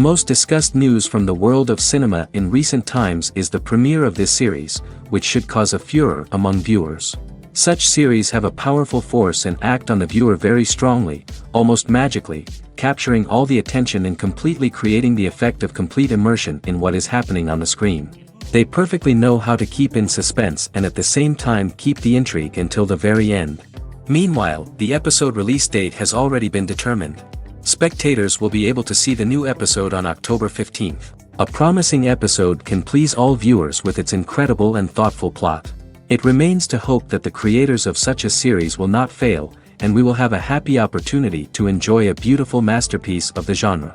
most discussed news from the world of cinema in recent times is the premiere of this series, which should cause a furor among viewers. Such series have a powerful force and act on the viewer very strongly, almost magically, capturing all the attention and completely creating the effect of complete immersion in what is happening on the screen. They perfectly know how to keep in suspense and at the same time keep the intrigue until the very end. Meanwhile, the episode release date has already been determined. Spectators will be able to see the new episode on October 15th. A promising episode can please all viewers with its incredible and thoughtful plot. It remains to hope that the creators of such a series will not fail, and we will have a happy opportunity to enjoy a beautiful masterpiece of the genre.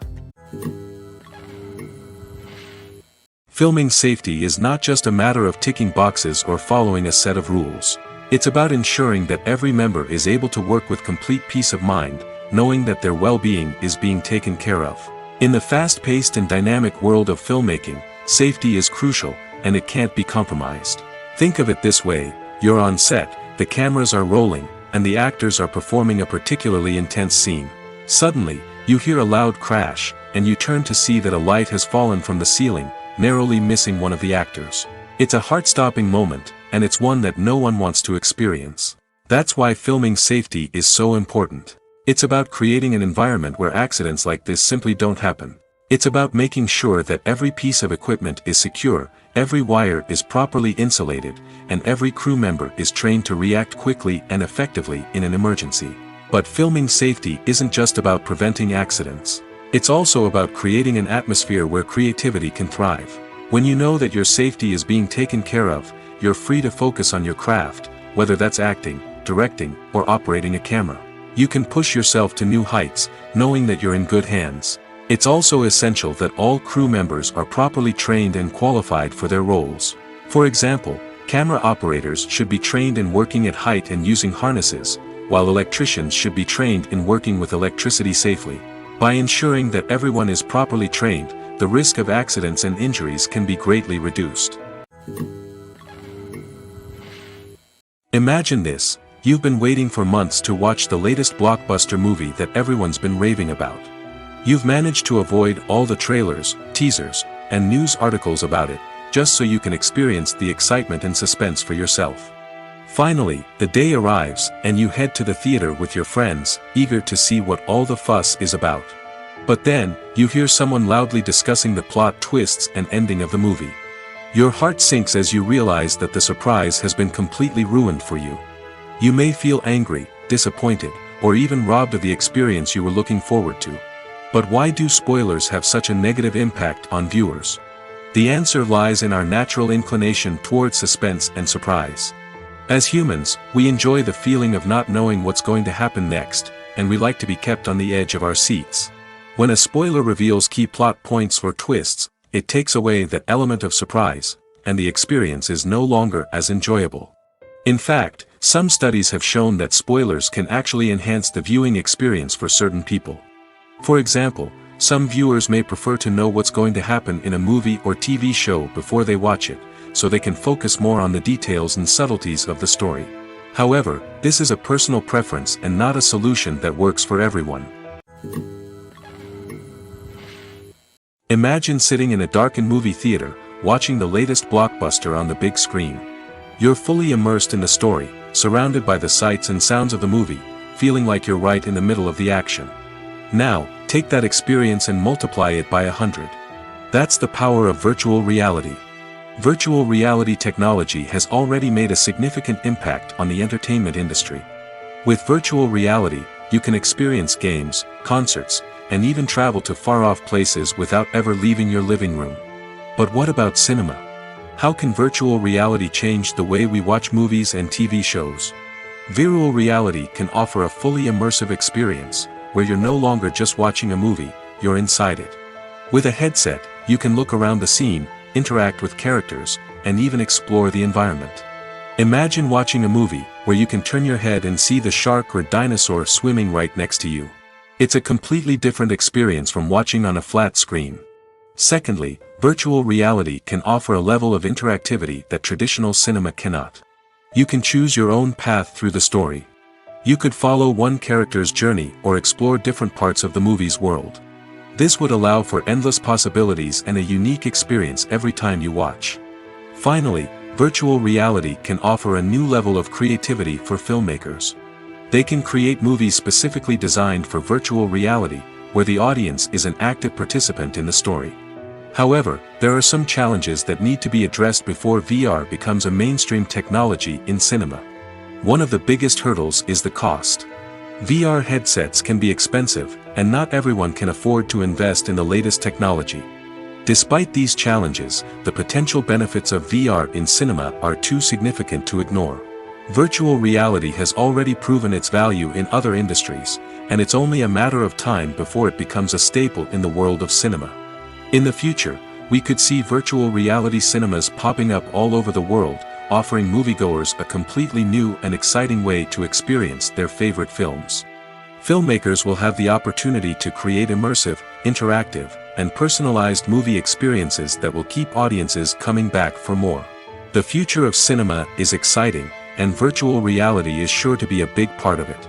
Filming safety is not just a matter of ticking boxes or following a set of rules. It's about ensuring that every member is able to work with complete peace of mind, knowing that their well-being is being taken care of. In the fast-paced and dynamic world of filmmaking, safety is crucial, and it can't be compromised. Think of it this way: you're on set, the cameras are rolling, and the actors are performing a particularly intense scene. Suddenly, you hear a loud crash, and you turn to see that a light has fallen from the ceiling, narrowly missing one of the actors. It's a heart-stopping moment, and it's one that no one wants to experience. That's why filming safety is so important. It's about creating an environment where accidents like this simply don't happen. It's about making sure that every piece of equipment is secure, every wire is properly insulated, and every crew member is trained to react quickly and effectively in an emergency. But filming safety isn't just about preventing accidents. It's also about creating an atmosphere where creativity can thrive. When you know that your safety is being taken care of, you're free to focus on your craft, whether that's acting, directing, or operating a camera. You can push yourself to new heights, knowing that you're in good hands. It's also essential that all crew members are properly trained and qualified for their roles. For example, camera operators should be trained in working at height and using harnesses, while electricians should be trained in working with electricity safely. By ensuring that everyone is properly trained, the risk of accidents and injuries can be greatly reduced. Imagine this: you've been waiting for months to watch the latest blockbuster movie that everyone's been raving about. You've managed to avoid all the trailers, teasers, and news articles about it, just so you can experience the excitement and suspense for yourself. Finally, the day arrives, and you head to the theater with your friends, eager to see what all the fuss is about. But then, you hear someone loudly discussing the plot twists and ending of the movie. Your heart sinks as you realize that the surprise has been completely ruined for you. You may feel angry, disappointed, or even robbed of the experience you were looking forward to. But why do spoilers have such a negative impact on viewers? The answer lies in our natural inclination towards suspense and surprise. As humans, we enjoy the feeling of not knowing what's going to happen next, and we like to be kept on the edge of our seats. When a spoiler reveals key plot points or twists, it takes away that element of surprise, and the experience is no longer as enjoyable. In fact, some studies have shown that spoilers can actually enhance the viewing experience for certain people. For example, some viewers may prefer to know what's going to happen in a movie or TV show before they watch it, so they can focus more on the details and subtleties of the story. However, this is a personal preference and not a solution that works for everyone. Imagine sitting in a darkened movie theater, watching the latest blockbuster on the big screen. You're fully immersed in the story, surrounded by the sights and sounds of the movie, feeling like you're right in the middle of the action. Now, take that experience and multiply it by 100. That's the power of virtual reality. Virtual reality technology has already made a significant impact on the entertainment industry. With virtual reality, you can experience games, concerts, and even travel to far-off places without ever leaving your living room. But what about cinema? How can virtual reality change the way we watch movies and TV shows? Virtual reality can offer a fully immersive experience, where you're no longer just watching a movie, you're inside it. With a headset, you can look around the scene, interact with characters, and even explore the environment. Imagine watching a movie where you can turn your head and see the shark or dinosaur swimming right next to you. It's a completely different experience from watching on a flat screen. Secondly, virtual reality can offer a level of interactivity that traditional cinema cannot. You can choose your own path through the story. You could follow one character's journey or explore different parts of the movie's world. This would allow for endless possibilities and a unique experience every time you watch. Finally, virtual reality can offer a new level of creativity for filmmakers. They can create movies specifically designed for virtual reality, where the audience is an active participant in the story. However, there are some challenges that need to be addressed before VR becomes a mainstream technology in cinema. One of the biggest hurdles is the cost. VR headsets can be expensive, and not everyone can afford to invest in the latest technology. Despite these challenges, the potential benefits of VR in cinema are too significant to ignore. Virtual reality has already proven its value in other industries, and it's only a matter of time before it becomes a staple in the world of cinema. In the future, we could see virtual reality cinemas popping up all over the world, offering moviegoers a completely new and exciting way to experience their favorite films. Filmmakers will have the opportunity to create immersive, interactive, and personalized movie experiences that will keep audiences coming back for more. The future of cinema is exciting, and virtual reality is sure to be a big part of it.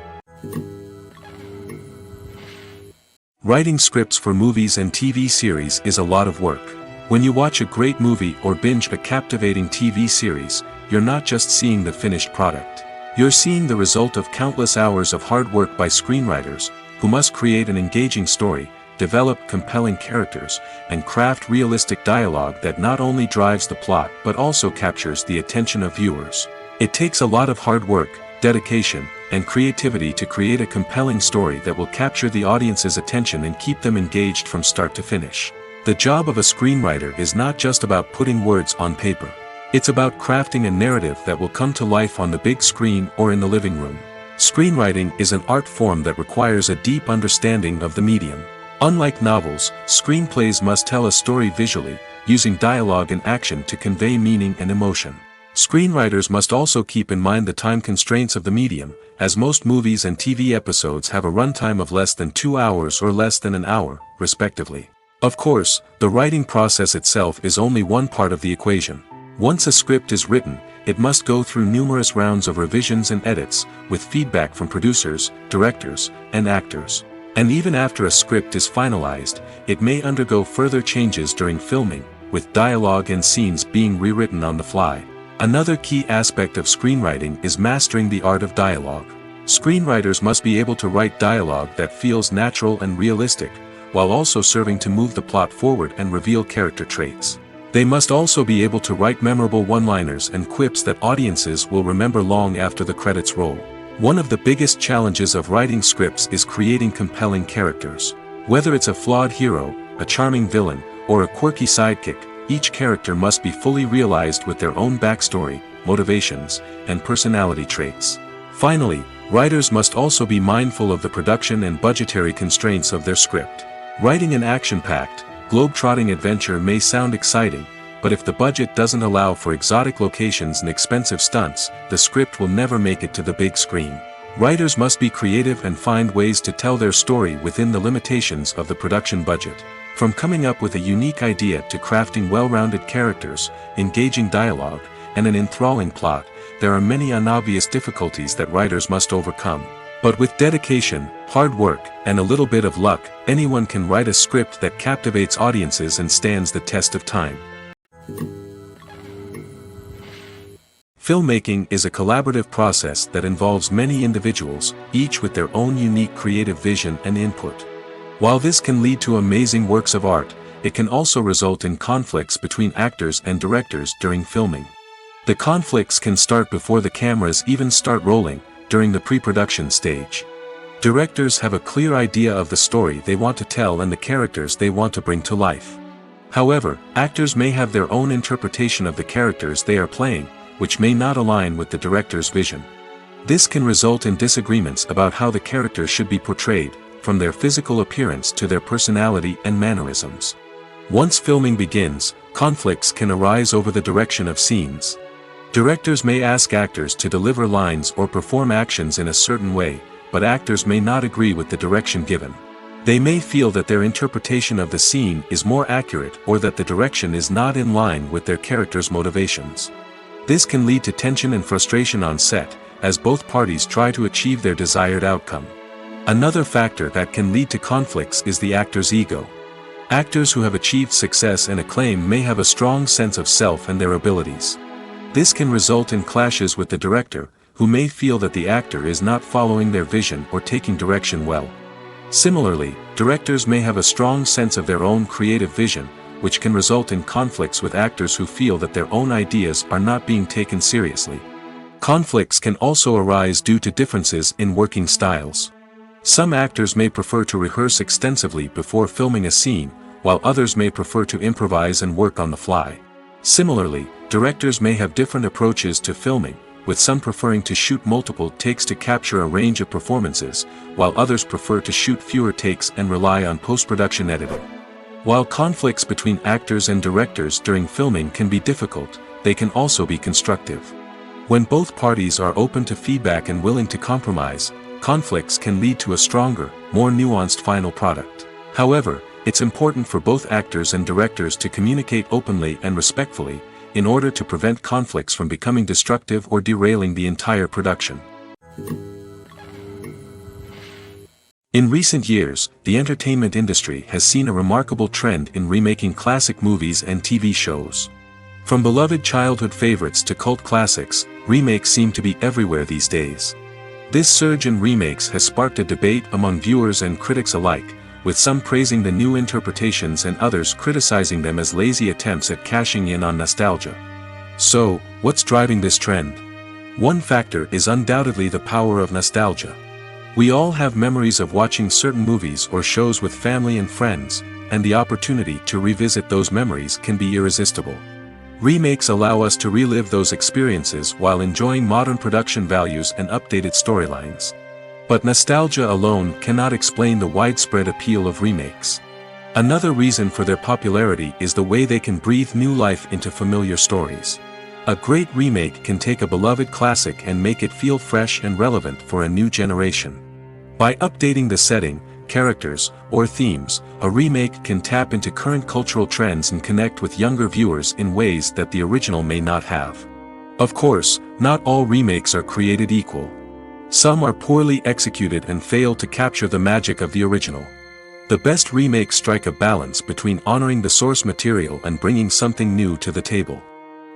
Writing scripts for movies and TV series is a lot of work. When you watch a great movie or binge a captivating TV series, you're not just seeing the finished product. You're seeing the result of countless hours of hard work by screenwriters, who must create an engaging story, develop compelling characters, and craft realistic dialogue that not only drives the plot but also captures the attention of viewers. It takes a lot of hard work, dedication, and creativity to create a compelling story that will capture the audience's attention and keep them engaged from start to finish. The job of a screenwriter is not just about putting words on paper. It's about crafting a narrative that will come to life on the big screen or in the living room. Screenwriting is an art form that requires a deep understanding of the medium. Unlike novels, screenplays must tell a story visually, using dialogue and action to convey meaning and emotion. Screenwriters must also keep in mind the time constraints of the medium, as most movies and TV episodes have a runtime of less than 2 hours or less than an hour, respectively. Of course, the writing process itself is only one part of the equation. Once a script is written, it must go through numerous rounds of revisions and edits, with feedback from producers, directors, and actors. And even after a script is finalized, it may undergo further changes during filming, with dialogue and scenes being rewritten on the fly. Another key aspect of screenwriting is mastering the art of dialogue. Screenwriters must be able to write dialogue that feels natural and realistic, while also serving to move the plot forward and reveal character traits. They must also be able to write memorable one-liners and quips that audiences will remember long after the credits roll. One of the biggest challenges of writing scripts is creating compelling characters. Whether it's a flawed hero, a charming villain, or a quirky sidekick, each character must be fully realized with their own backstory, motivations, and personality traits. Finally, writers must also be mindful of the production and budgetary constraints of their script. Writing an action-packed, globe-trotting adventure may sound exciting, but if the budget doesn't allow for exotic locations and expensive stunts, the script will never make it to the big screen. Writers must be creative and find ways to tell their story within the limitations of the production budget. From coming up with a unique idea to crafting well-rounded characters, engaging dialogue, and an enthralling plot, there are many unobvious difficulties that writers must overcome. But with dedication, hard work, and a little bit of luck, anyone can write a script that captivates audiences and stands the test of time. Filmmaking is a collaborative process that involves many individuals, each with their own unique creative vision and input. While this can lead to amazing works of art, it can also result in conflicts between actors and directors during filming. The conflicts can start before the cameras even start rolling, during the pre-production stage. Directors have a clear idea of the story they want to tell and the characters they want to bring to life. However, actors may have their own interpretation of the characters they are playing, which may not align with the director's vision. This can result in disagreements about how the characters should be portrayed, from their physical appearance to their personality and mannerisms. Once filming begins, conflicts can arise over the direction of scenes. Directors may ask actors to deliver lines or perform actions in a certain way, but actors may not agree with the direction given. They may feel that their interpretation of the scene is more accurate or that the direction is not in line with their character's motivations. This can lead to tension and frustration on set, as both parties try to achieve their desired outcome. Another factor that can lead to conflicts is the actor's ego. Actors who have achieved success and acclaim may have a strong sense of self and their abilities. This can result in clashes with the director, who may feel that the actor is not following their vision or taking direction well. Similarly, directors may have a strong sense of their own creative vision, which can result in conflicts with actors who feel that their own ideas are not being taken seriously. Conflicts can also arise due to differences in working styles. Some actors may prefer to rehearse extensively before filming a scene, while others may prefer to improvise and work on the fly. Similarly, directors may have different approaches to filming, with some preferring to shoot multiple takes to capture a range of performances, while others prefer to shoot fewer takes and rely on post-production editing. While conflicts between actors and directors during filming can be difficult, they can also be constructive. When both parties are open to feedback and willing to compromise, conflicts can lead to a stronger, more nuanced final product. However, it's important for both actors and directors to communicate openly and respectfully, in order to prevent conflicts from becoming destructive or derailing the entire production. In recent years, the entertainment industry has seen a remarkable trend in remaking classic movies and TV shows. From beloved childhood favorites to cult classics, remakes seem to be everywhere these days. This surge in remakes has sparked a debate among viewers and critics alike, with some praising the new interpretations and others criticizing them as lazy attempts at cashing in on nostalgia. So, what's driving this trend? One factor is undoubtedly the power of nostalgia. We all have memories of watching certain movies or shows with family and friends, and the opportunity to revisit those memories can be irresistible. Remakes allow us to relive those experiences while enjoying modern production values and updated storylines. But nostalgia alone cannot explain the widespread appeal of remakes. Another reason for their popularity is the way they can breathe new life into familiar stories. A great remake can take a beloved classic and make it feel fresh and relevant for a new generation. By updating the setting, characters, or themes, a remake can tap into current cultural trends and connect with younger viewers in ways that the original may not have. Of course, not all remakes are created equal. Some are poorly executed and fail to capture the magic of the original. The best remakes strike a balance between honoring the source material and bringing something new to the table.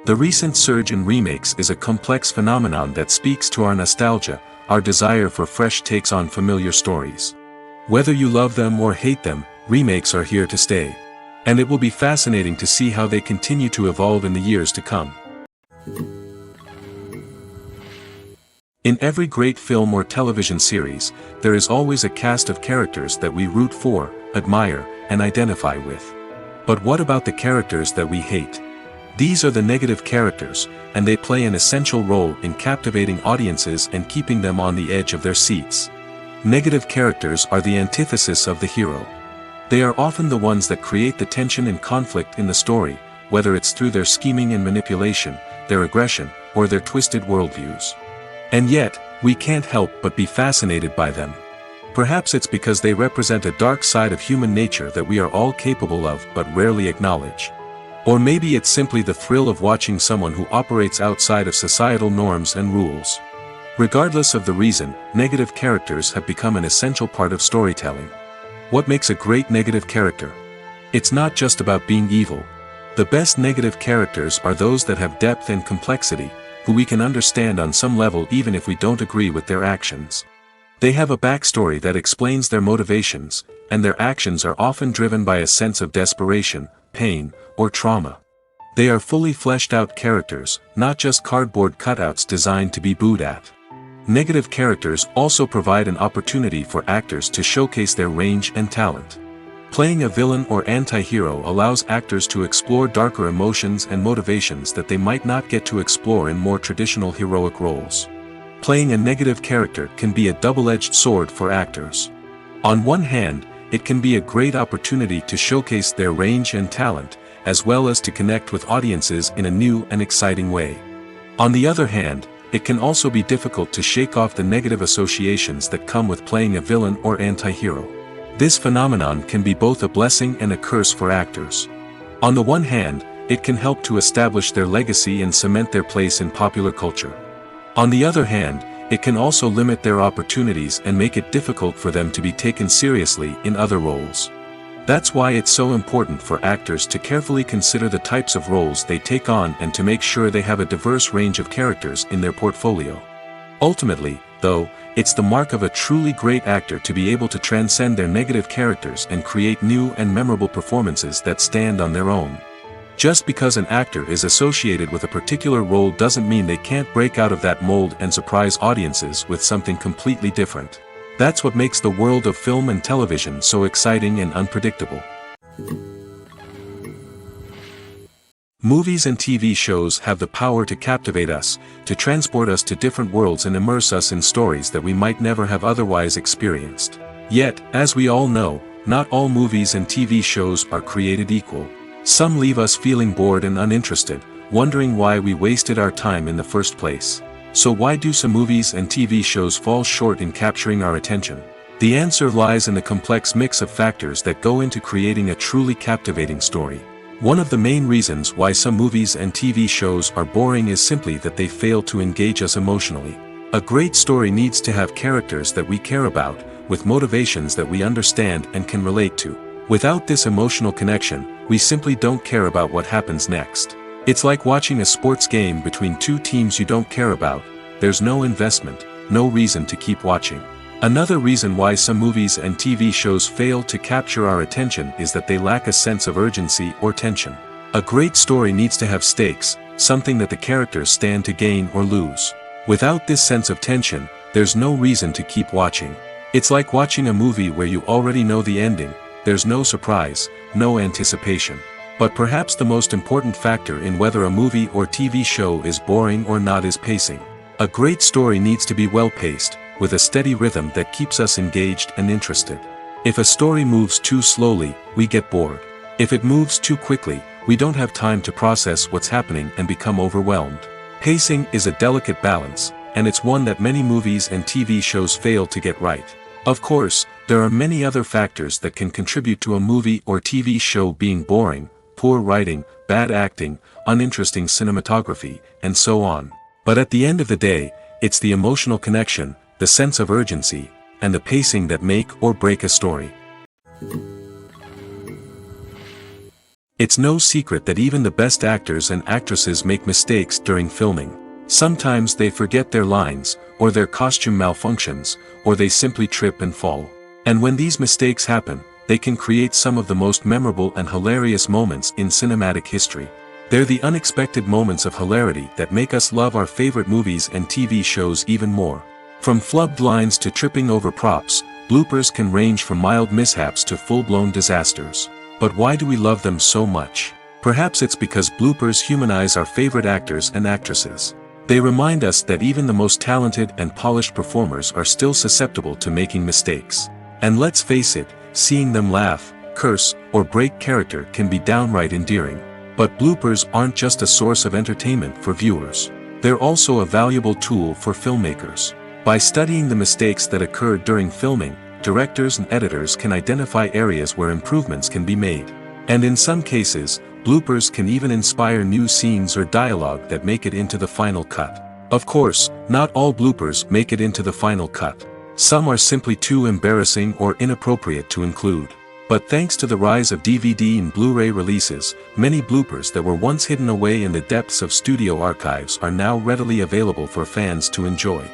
The recent surge in remakes is a complex phenomenon that speaks to our nostalgia, our desire for fresh takes on familiar stories. Whether you love them or hate them, remakes are here to stay. And it will be fascinating to see how they continue to evolve in the years to come. In every great film or television series, there is always a cast of characters that we root for, admire, and identify with. But what about the characters that we hate? These are the negative characters, and they play an essential role in captivating audiences and keeping them on the edge of their seats. Negative characters are the antithesis of the hero. They are often the ones that create the tension and conflict in the story, whether it's through their scheming and manipulation, their aggression, or their twisted worldviews. And yet, we can't help but be fascinated by them. Perhaps it's because they represent a dark side of human nature that we are all capable of but rarely acknowledge. Or maybe it's simply the thrill of watching someone who operates outside of societal norms and rules. Regardless of the reason, negative characters have become an essential part of storytelling. What makes a great negative character? It's not just about being evil. The best negative characters are those that have depth and complexity, who we can understand on some level even if we don't agree with their actions. They have a backstory that explains their motivations, and their actions are often driven by a sense of desperation, pain, or trauma. They are fully fleshed out characters, not just cardboard cutouts designed to be booed at. Negative characters also provide an opportunity for actors to showcase their range and talent. Playing a villain or anti-hero allows actors to explore darker emotions and motivations that they might not get to explore in more traditional heroic roles. Playing a negative character can be a double-edged sword for actors. On one hand, it can be a great opportunity to showcase their range and talent, as well as to connect with audiences in a new and exciting way. On the other hand, it can also be difficult to shake off the negative associations that come with playing a villain or anti-hero. This phenomenon can be both a blessing and a curse for actors. On the one hand, it can help to establish their legacy and cement their place in popular culture. On the other hand, it can also limit their opportunities and make it difficult for them to be taken seriously in other roles. That's why it's so important for actors to carefully consider the types of roles they take on and to make sure they have a diverse range of characters in their portfolio. Ultimately, though, it's the mark of a truly great actor to be able to transcend their negative characters and create new and memorable performances that stand on their own. Just because an actor is associated with a particular role doesn't mean they can't break out of that mold and surprise audiences with something completely different. That's what makes the world of film and television so exciting and unpredictable. Movies and TV shows have the power to captivate us, to transport us to different worlds and immerse us in stories that we might never have otherwise experienced. Yet, as we all know, not all movies and TV shows are created equal. Some leave us feeling bored and uninterested, wondering why we wasted our time in the first place. So why do some movies and TV shows fall short in capturing our attention? The answer lies in the complex mix of factors that go into creating a truly captivating story. One of the main reasons why some movies and TV shows are boring is simply that they fail to engage us emotionally. A great story needs to have characters that we care about, with motivations that we understand and can relate to. Without this emotional connection, we simply don't care about what happens next. It's like watching a sports game between two teams you don't care about. There's no investment, no reason to keep watching. Another reason why some movies and TV shows fail to capture our attention is that they lack a sense of urgency or tension. A great story needs to have stakes, something that the characters stand to gain or lose. Without this sense of tension, there's no reason to keep watching. It's like watching a movie where you already know the ending. There's no surprise, no anticipation. But perhaps the most important factor in whether a movie or TV show is boring or not is pacing. A great story needs to be well-paced, with a steady rhythm that keeps us engaged and interested. If a story moves too slowly, we get bored. If it moves too quickly, we don't have time to process what's happening and become overwhelmed. Pacing is a delicate balance, and it's one that many movies and TV shows fail to get right. Of course, there are many other factors that can contribute to a movie or TV show being boring: poor writing, bad acting, uninteresting cinematography, and so on. But at the end of the day, it's the emotional connection, the sense of urgency, and the pacing that make or break a story. It's no secret that even the best actors and actresses make mistakes during filming. Sometimes they forget their lines, or their costume malfunctions, or they simply trip and fall. And when these mistakes happen, they can create some of the most memorable and hilarious moments in cinematic history. They're the unexpected moments of hilarity that make us love our favorite movies and TV shows even more. From flubbed lines to tripping over props, bloopers can range from mild mishaps to full-blown disasters. But why do we love them so much? Perhaps it's because bloopers humanize our favorite actors and actresses. They remind us that even the most talented and polished performers are still susceptible to making mistakes. And let's face it, seeing them laugh, curse, or break character can be downright endearing. But bloopers aren't just a source of entertainment for viewers. They're also a valuable tool for filmmakers. By studying the mistakes that occurred during filming, directors and editors can identify areas where improvements can be made. And in some cases, bloopers can even inspire new scenes or dialogue that make it into the final cut. Of course, not all bloopers make it into the final cut. Some are simply too embarrassing or inappropriate to include. But thanks to the rise of DVD and Blu-ray releases, many bloopers that were once hidden away in the depths of studio archives are now readily available for fans to enjoy.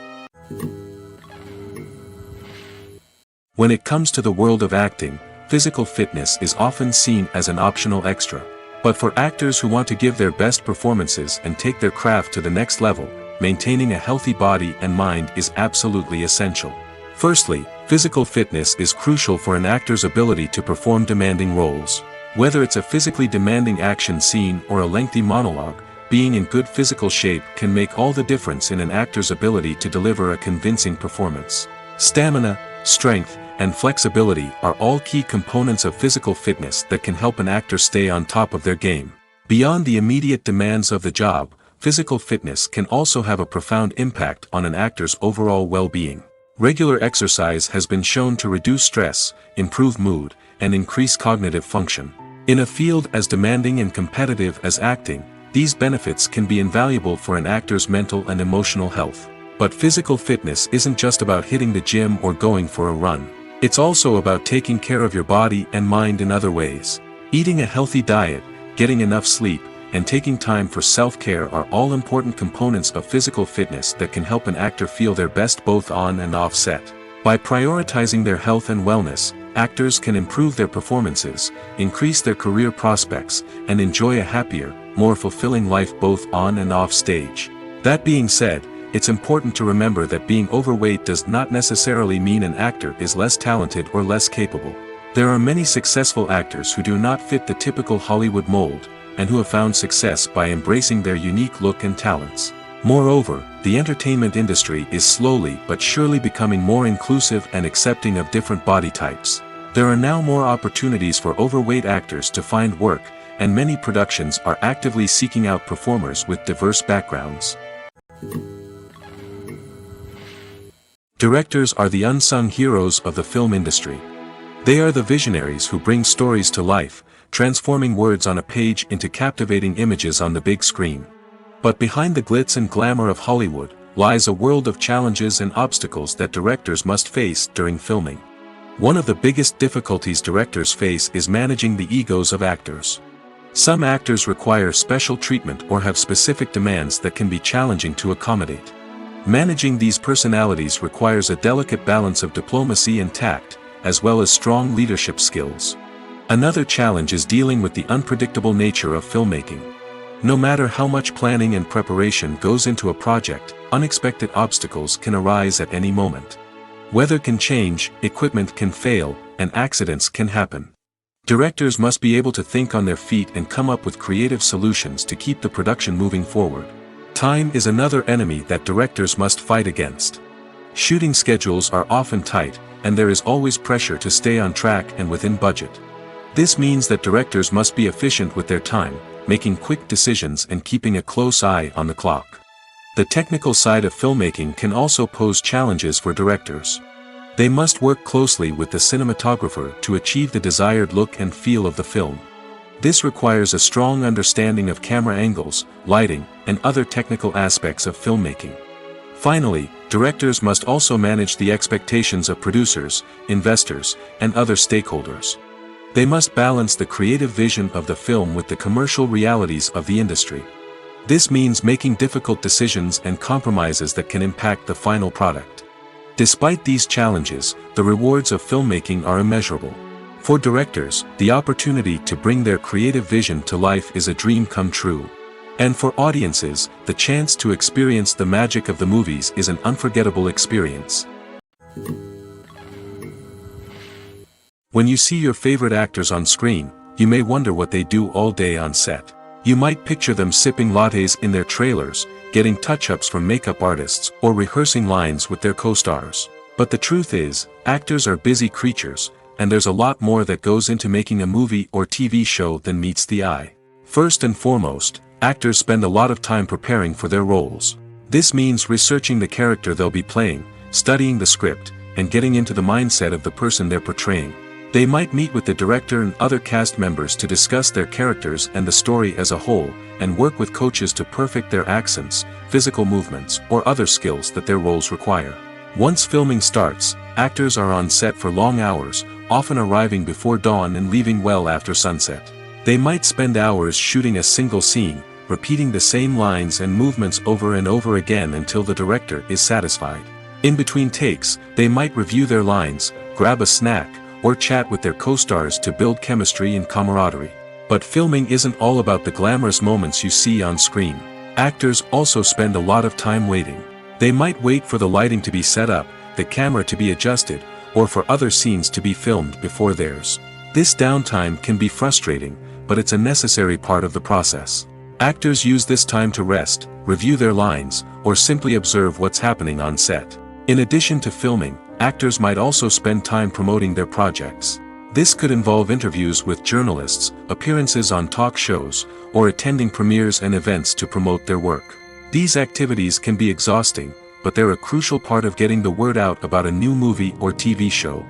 When it comes to the world of acting, physical fitness is often seen as an optional extra. But for actors who want to give their best performances and take their craft to the next level, maintaining a healthy body and mind is absolutely essential. Firstly, physical fitness is crucial for an actor's ability to perform demanding roles. Whether it's a physically demanding action scene or a lengthy monologue, being in good physical shape can make all the difference in an actor's ability to deliver a convincing performance. Stamina, strength, and flexibility are all key components of physical fitness that can help an actor stay on top of their game. Beyond the immediate demands of the job, physical fitness can also have a profound impact on an actor's overall well-being. Regular exercise has been shown to reduce stress, improve mood, and increase cognitive function. In a field as demanding and competitive as acting, these benefits can be invaluable for an actor's mental and emotional health. But physical fitness isn't just about hitting the gym or going for a run. It's also about taking care of your body and mind in other ways. Eating a healthy diet, getting enough sleep, and taking time for self-care are all important components of physical fitness that can help an actor feel their best both on and off set. By prioritizing their health and wellness, actors can improve their performances, increase their career prospects, and enjoy a happier, more fulfilling life both on and off stage. That being said, it's important to remember that being overweight does not necessarily mean an actor is less talented or less capable. There are many successful actors who do not fit the typical Hollywood mold, and who have found success by embracing their unique look and talents. Moreover, the entertainment industry is slowly but surely becoming more inclusive and accepting of different body types. There are now more opportunities for overweight actors to find work, and many productions are actively seeking out performers with diverse backgrounds. Directors are the unsung heroes of the film industry. They are the visionaries who bring stories to life, transforming words on a page into captivating images on the big screen. But behind the glitz and glamour of Hollywood, lies a world of challenges and obstacles that directors must face during filming. One of the biggest difficulties directors face is managing the egos of actors. Some actors require special treatment or have specific demands that can be challenging to accommodate. Managing these personalities requires a delicate balance of diplomacy and tact, as well as strong leadership skills. Another challenge is dealing with the unpredictable nature of filmmaking. No matter how much planning and preparation goes into a project, unexpected obstacles can arise at any moment. Weather can change, equipment can fail, and accidents can happen. Directors must be able to think on their feet and come up with creative solutions to keep the production moving forward. Time is another enemy that directors must fight against. Shooting schedules are often tight, and there is always pressure to stay on track and within budget. This means that directors must be efficient with their time, making quick decisions and keeping a close eye on the clock. The technical side of filmmaking can also pose challenges for directors. They must work closely with the cinematographer to achieve the desired look and feel of the film. This requires a strong understanding of camera angles, lighting, and other technical aspects of filmmaking. Finally, directors must also manage the expectations of producers, investors, and other stakeholders. They must balance the creative vision of the film with the commercial realities of the industry. This means making difficult decisions and compromises that can impact the final product. Despite these challenges, the rewards of filmmaking are immeasurable. For directors, the opportunity to bring their creative vision to life is a dream come true. And for audiences, the chance to experience the magic of the movies is an unforgettable experience. When you see your favorite actors on screen, you may wonder what they do all day on set. You might picture them sipping lattes in their trailers, getting touch-ups from makeup artists, or rehearsing lines with their co-stars. But the truth is, actors are busy creatures, and there's a lot more that goes into making a movie or TV show than meets the eye. First and foremost, actors spend a lot of time preparing for their roles. This means researching the character they'll be playing, studying the script, and getting into the mindset of the person they're portraying. They might meet with the director and other cast members to discuss their characters and the story as a whole, and work with coaches to perfect their accents, physical movements, or other skills that their roles require. Once filming starts, actors are on set for long hours, often arriving before dawn and leaving well after sunset. They might spend hours shooting a single scene, repeating the same lines and movements over and over again until the director is satisfied. In between takes, they might review their lines, grab a snack, or chat with their co-stars to build chemistry and camaraderie. But filming isn't all about the glamorous moments you see on screen. Actors also spend a lot of time waiting. They might wait for the lighting to be set up, the camera to be adjusted, or for other scenes to be filmed before theirs. This downtime can be frustrating, but it's a necessary part of the process. Actors use this time to rest, review their lines, or simply observe what's happening on set. In addition to filming, actors might also spend time promoting their projects. This could involve interviews with journalists, appearances on talk shows, or attending premieres and events to promote their work. These activities can be exhausting, but they're a crucial part of getting the word out about a new movie or TV show.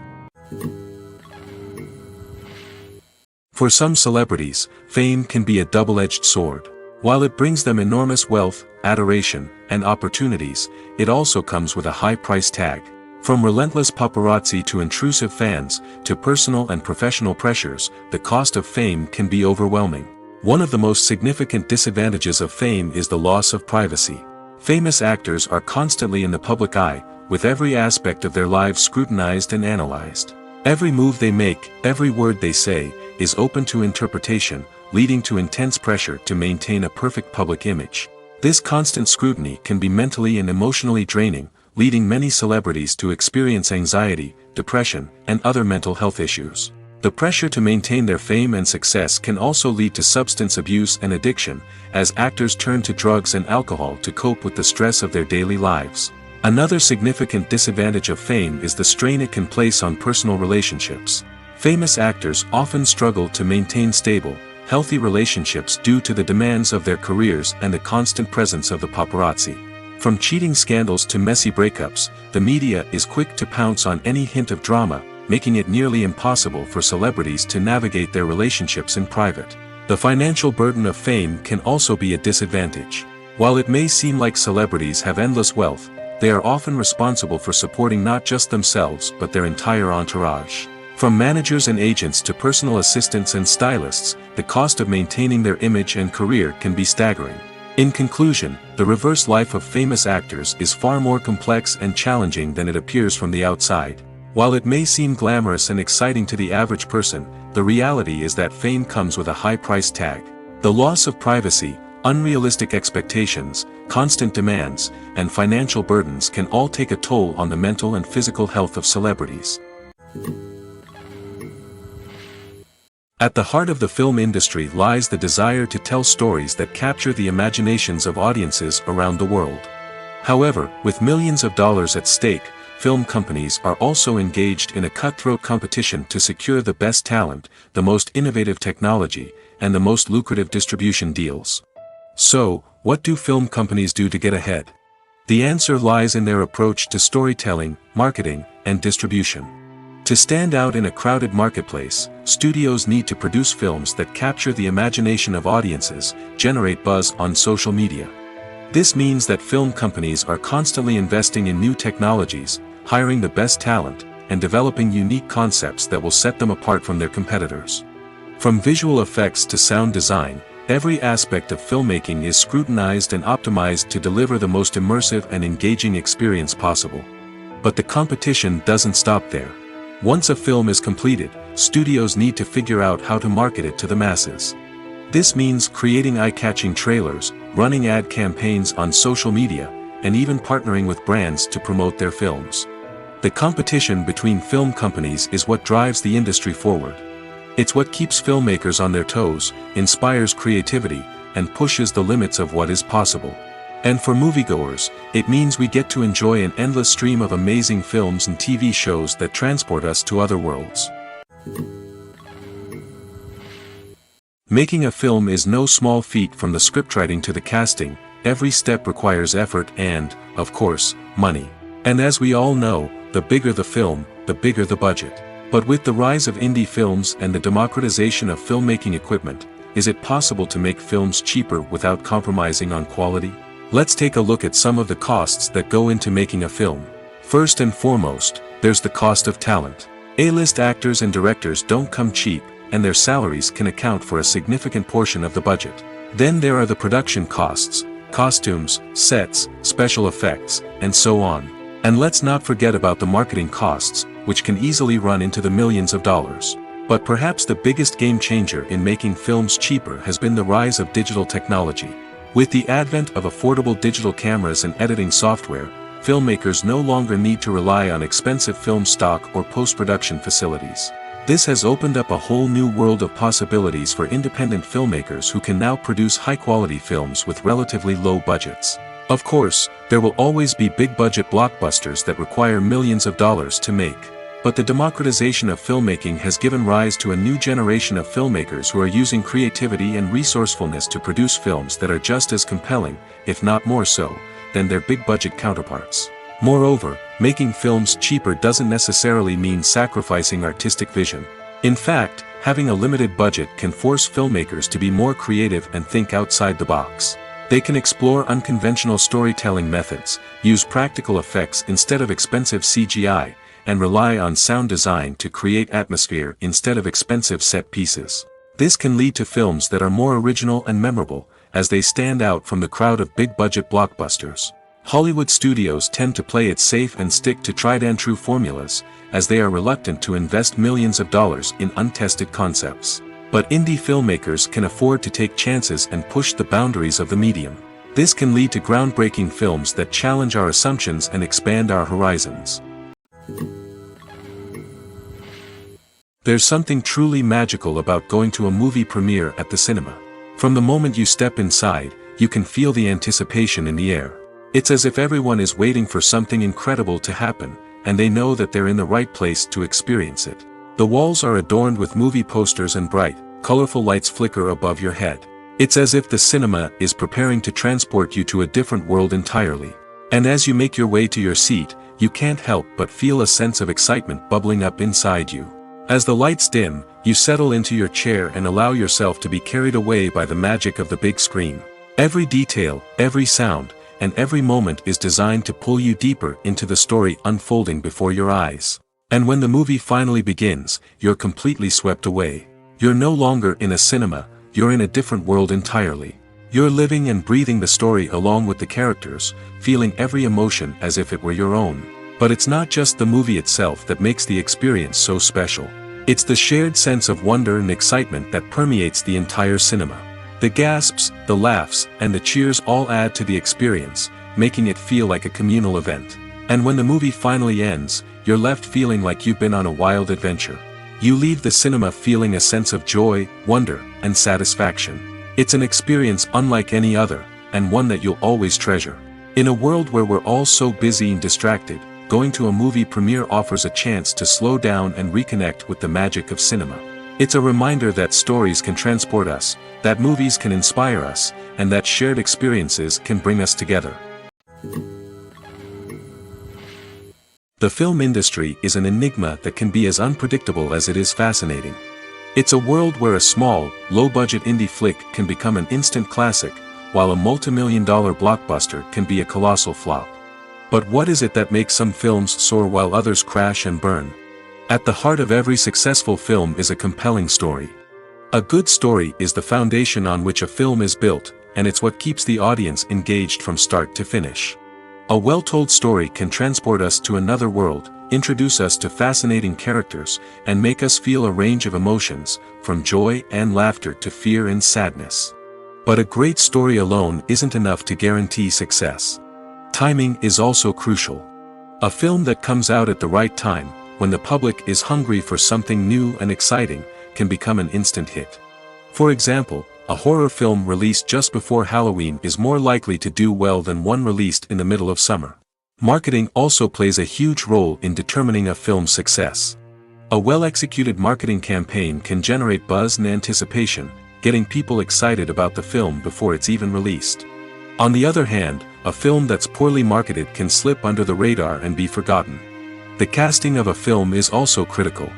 For some celebrities, fame can be a double-edged sword. While it brings them enormous wealth, adoration, and opportunities, it also comes with a high price tag. From relentless paparazzi to intrusive fans, to personal and professional pressures, the cost of fame can be overwhelming. One of the most significant disadvantages of fame is the loss of privacy. Famous actors are constantly in the public eye, with every aspect of their lives scrutinized and analyzed. Every move they make, every word they say, is open to interpretation, leading to intense pressure to maintain a perfect public image. This constant scrutiny can be mentally and emotionally draining, leading many celebrities to experience anxiety, depression, and other mental health issues. The pressure to maintain their fame and success can also lead to substance abuse and addiction, as actors turn to drugs and alcohol to cope with the stress of their daily lives. Another significant disadvantage of fame is the strain it can place on personal relationships. Famous actors often struggle to maintain stable, healthy relationships due to the demands of their careers and the constant presence of the paparazzi. From cheating scandals to messy breakups, the media is quick to pounce on any hint of drama, making it nearly impossible for celebrities to navigate their relationships in private. The financial burden of fame can also be a disadvantage. While it may seem like celebrities have endless wealth, they are often responsible for supporting not just themselves but their entire entourage. From managers and agents to personal assistants and stylists, the cost of maintaining their image and career can be staggering. In conclusion, the reverse life of famous actors is far more complex and challenging than it appears from the outside. While it may seem glamorous and exciting to the average person, the reality is that fame comes with a high price tag. The loss of privacy, unrealistic expectations, constant demands, and financial burdens can all take a toll on the mental and physical health of celebrities. At the heart of the film industry lies the desire to tell stories that capture the imaginations of audiences around the world. However, with millions of dollars at stake, film companies are also engaged in a cutthroat competition to secure the best talent, the most innovative technology, and the most lucrative distribution deals. So, what do film companies do to get ahead? The answer lies in their approach to storytelling, marketing, and distribution. To stand out in a crowded marketplace, studios need to produce films that capture the imagination of audiences, generate buzz on social media. This means that film companies are constantly investing in new technologies, hiring the best talent, and developing unique concepts that will set them apart from their competitors. From visual effects to sound design, every aspect of filmmaking is scrutinized and optimized to deliver the most immersive and engaging experience possible. But the competition doesn't stop there. Once a film is completed, studios need to figure out how to market it to the masses. This means creating eye-catching trailers, running ad campaigns on social media, and even partnering with brands to promote their films. The competition between film companies is what drives the industry forward. It's what keeps filmmakers on their toes, inspires creativity, and pushes the limits of what is possible. And for moviegoers, it means we get to enjoy an endless stream of amazing films and TV shows that transport us to other worlds. Making a film is no small feat. From the scriptwriting to the casting, every step requires effort and, of course, money. And as we all know, the bigger the film, the bigger the budget. But with the rise of indie films and the democratization of filmmaking equipment, is it possible to make films cheaper without compromising on quality? Let's take a look at some of the costs that go into making a film. First and foremost, there's the cost of talent. A-list actors and directors don't come cheap, and their salaries can account for a significant portion of the budget. Then there are the production costs, costumes, sets, special effects, and so on. And let's not forget about the marketing costs, which can easily run into the millions of dollars. But perhaps the biggest game changer in making films cheaper has been the rise of digital technology. With the advent of affordable digital cameras and editing software, filmmakers no longer need to rely on expensive film stock or post-production facilities. This has opened up a whole new world of possibilities for independent filmmakers who can now produce high-quality films with relatively low budgets. Of course, there will always be big-budget blockbusters that require millions of dollars to make. But the democratization of filmmaking has given rise to a new generation of filmmakers who are using creativity and resourcefulness to produce films that are just as compelling, if not more so, than their big-budget counterparts. Moreover, making films cheaper doesn't necessarily mean sacrificing artistic vision. In fact, having a limited budget can force filmmakers to be more creative and think outside the box. They can explore unconventional storytelling methods, use practical effects instead of expensive CGI, and rely on sound design to create atmosphere instead of expensive set pieces. This can lead to films that are more original and memorable, as they stand out from the crowd of big-budget blockbusters. Hollywood studios tend to play it safe and stick to tried-and-true formulas, as they are reluctant to invest millions of dollars in untested concepts. But indie filmmakers can afford to take chances and push the boundaries of the medium. This can lead to groundbreaking films that challenge our assumptions and expand our horizons. There's something truly magical about going to a movie premiere at the cinema. From the moment you step inside, you can feel the anticipation in the air. It's as if everyone is waiting for something incredible to happen, and they know that they're in the right place to experience it. The walls are adorned with movie posters and bright, colorful lights flicker above your head. It's as if the cinema is preparing to transport you to a different world entirely. And as you make your way to your seat, you can't help but feel a sense of excitement bubbling up inside you. As the lights dim, you settle into your chair and allow yourself to be carried away by the magic of the big screen. Every detail, every sound, and every moment is designed to pull you deeper into the story unfolding before your eyes. And when the movie finally begins, you're completely swept away. You're no longer in a cinema, you're in a different world entirely. You're living and breathing the story along with the characters, feeling every emotion as if it were your own. But it's not just the movie itself that makes the experience so special. It's the shared sense of wonder and excitement that permeates the entire cinema. The gasps, the laughs, and the cheers all add to the experience, making it feel like a communal event. And when the movie finally ends, you're left feeling like you've been on a wild adventure. You leave the cinema feeling a sense of joy, wonder, and satisfaction. It's an experience unlike any other, and one that you'll always treasure. In a world where we're all so busy and distracted, going to a movie premiere offers a chance to slow down and reconnect with the magic of cinema. It's a reminder that stories can transport us, that movies can inspire us, and that shared experiences can bring us together. The film industry is an enigma that can be as unpredictable as it is fascinating. It's a world where a small, low-budget indie flick can become an instant classic, while a multi-million-dollar blockbuster can be a colossal flop. But what is it that makes some films soar while others crash and burn? At the heart of every successful film is a compelling story. A good story is the foundation on which a film is built, and it's what keeps the audience engaged from start to finish. A well-told story can transport us to another world, introduce us to fascinating characters, and make us feel a range of emotions, from joy and laughter to fear and sadness. But a great story alone isn't enough to guarantee success. Timing is also crucial. A film that comes out at the right time, when the public is hungry for something new and exciting, can become an instant hit. For example, a horror film released just before Halloween is more likely to do well than one released in the middle of summer. Marketing also plays a huge role in determining a film's success. A well-executed marketing campaign can generate buzz and anticipation, getting people excited about the film before it's even released. On the other hand, a film that's poorly marketed can slip under the radar and be forgotten. The casting of a film is also critical.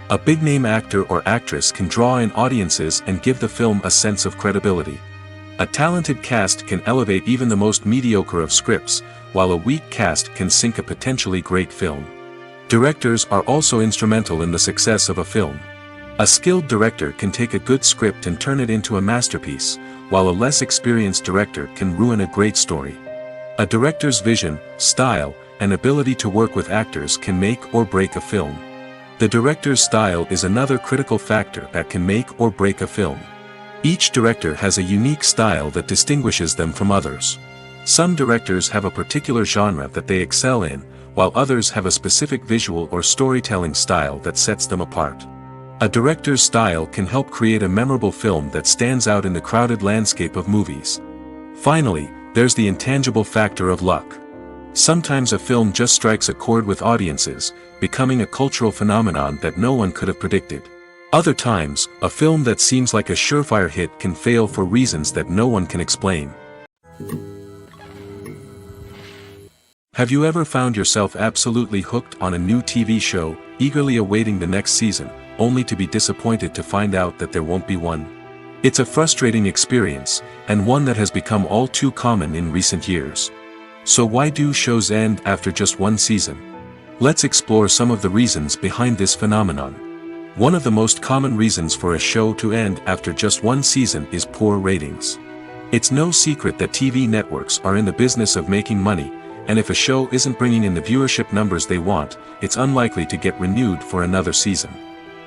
A big-name actor or actress can draw in audiences and give the film a sense of credibility. A talented cast can elevate even the most mediocre of scripts, while a weak cast can sink a potentially great film. Directors are also instrumental in the success of a film. A skilled director can take a good script and turn it into a masterpiece, while a less experienced director can ruin a great story. A director's vision, style, and ability to work with actors can make or break a film. The director's style is another critical factor that can make or break a film. Each director has a unique style that distinguishes them from others. Some directors have a particular genre that they excel in, while others have a specific visual or storytelling style that sets them apart. A director's style can help create a memorable film that stands out in the crowded landscape of movies. Finally, there's the intangible factor of luck. Sometimes a film just strikes a chord with audiences, becoming a cultural phenomenon that no one could have predicted. Other times, a film that seems like a surefire hit can fail for reasons that no one can explain. Have you ever found yourself absolutely hooked on a new TV show, eagerly awaiting the next season, only to be disappointed to find out that there won't be one. It's a frustrating experience, and one that has become all too common in recent years. So why do shows end after just one season? Let's explore some of the reasons behind this phenomenon. One of the most common reasons for a show to end after just one season is poor ratings. It's no secret that TV networks are in the business of making money, and if a show isn't bringing in the viewership numbers they want, it's unlikely to get renewed for another season.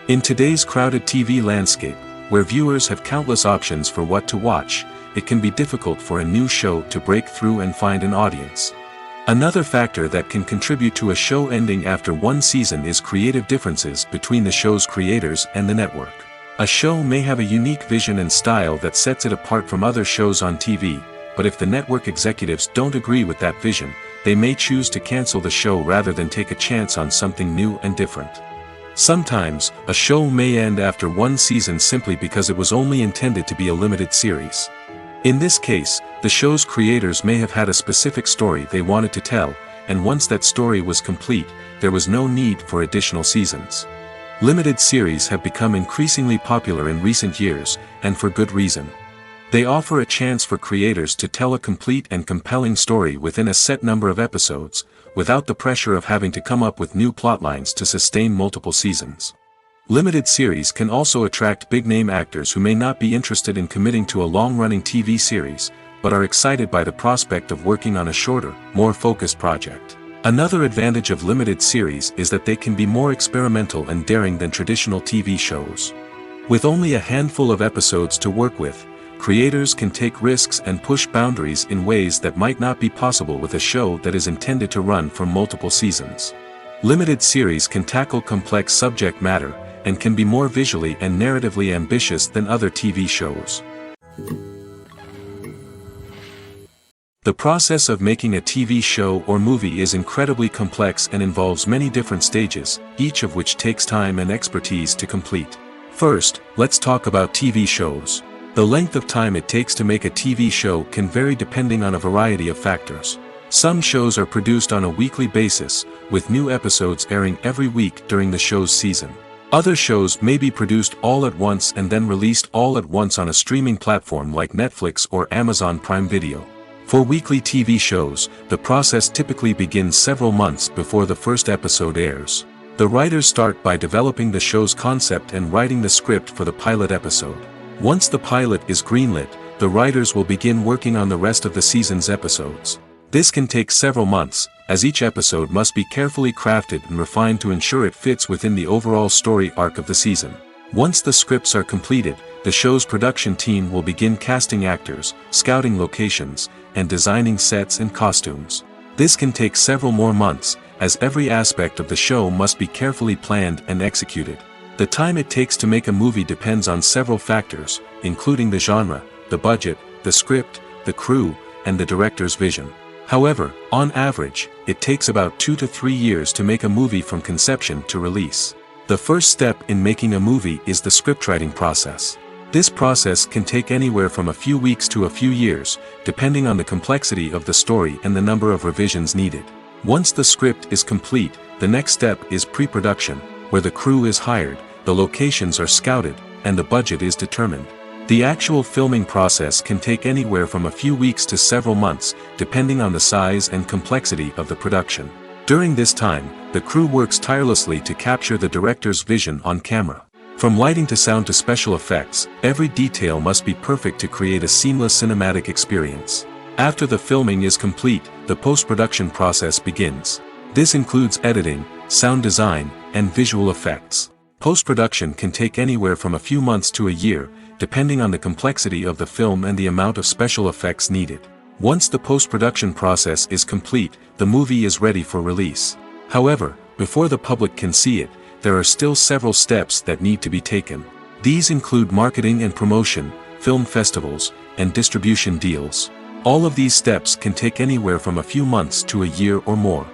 In today's crowded TV landscape, where viewers have countless options for what to watch, it can be difficult for a new show to break through and find an audience. Another factor that can contribute to a show ending after one season is creative differences between the show's creators and the network. A show may have a unique vision and style that sets it apart from other shows on TV, but if the network executives don't agree with that vision, they may choose to cancel the show rather than take a chance on something new and different. Sometimes, a show may end after one season simply because it was only intended to be a limited series. In this case, the show's creators may have had a specific story they wanted to tell, and once that story was complete, there was no need for additional seasons. Limited series have become increasingly popular in recent years, and for good reason. They offer a chance for creators to tell a complete and compelling story within a set number of episodes, without the pressure of having to come up with new plotlines to sustain multiple seasons. Limited series can also attract big-name actors who may not be interested in committing to a long-running TV series, but are excited by the prospect of working on a shorter, more focused project. Another advantage of limited series is that they can be more experimental and daring than traditional TV shows. With only a handful of episodes to work with, creators can take risks and push boundaries in ways that might not be possible with a show that is intended to run for multiple seasons. Limited series can tackle complex subject matter, and can be more visually and narratively ambitious than other TV shows. The process of making a TV show or movie is incredibly complex and involves many different stages, each of which takes time and expertise to complete. First, let's talk about TV shows. The length of time it takes to make a TV show can vary depending on a variety of factors. Some shows are produced on a weekly basis, with new episodes airing every week during the show's season. Other shows may be produced all at once and then released all at once on a streaming platform like Netflix or Amazon Prime Video. For weekly TV shows, the process typically begins several months before the first episode airs. The writers start by developing the show's concept and writing the script for the pilot episode. Once the pilot is greenlit, the writers will begin working on the rest of the season's episodes. This can take several months, as each episode must be carefully crafted and refined to ensure it fits within the overall story arc of the season. Once the scripts are completed, the show's production team will begin casting actors, scouting locations, and designing sets and costumes. This can take several more months, as every aspect of the show must be carefully planned and executed. The time it takes to make a movie depends on several factors, including the genre, the budget, the script, the crew, and the director's vision. However, on average, it takes about 2 to 3 years to make a movie from conception to release. The first step in making a movie is the scriptwriting process. This process can take anywhere from a few weeks to a few years, depending on the complexity of the story and the number of revisions needed. Once the script is complete, the next step is pre-production, where the crew is hired, the locations are scouted, and the budget is determined. The actual filming process can take anywhere from a few weeks to several months, depending on the size and complexity of the production. During this time, the crew works tirelessly to capture the director's vision on camera. From lighting to sound to special effects, every detail must be perfect to create a seamless cinematic experience. After the filming is complete, the post-production process begins. This includes editing, sound design, and visual effects. Post-production can take anywhere from a few months to a year, depending on the complexity of the film and the amount of special effects needed. Once the post-production process is complete, the movie is ready for release. However, before the public can see it, there are still several steps that need to be taken. These include marketing and promotion, film festivals, and distribution deals. All of these steps can take anywhere from a few months to a year or more.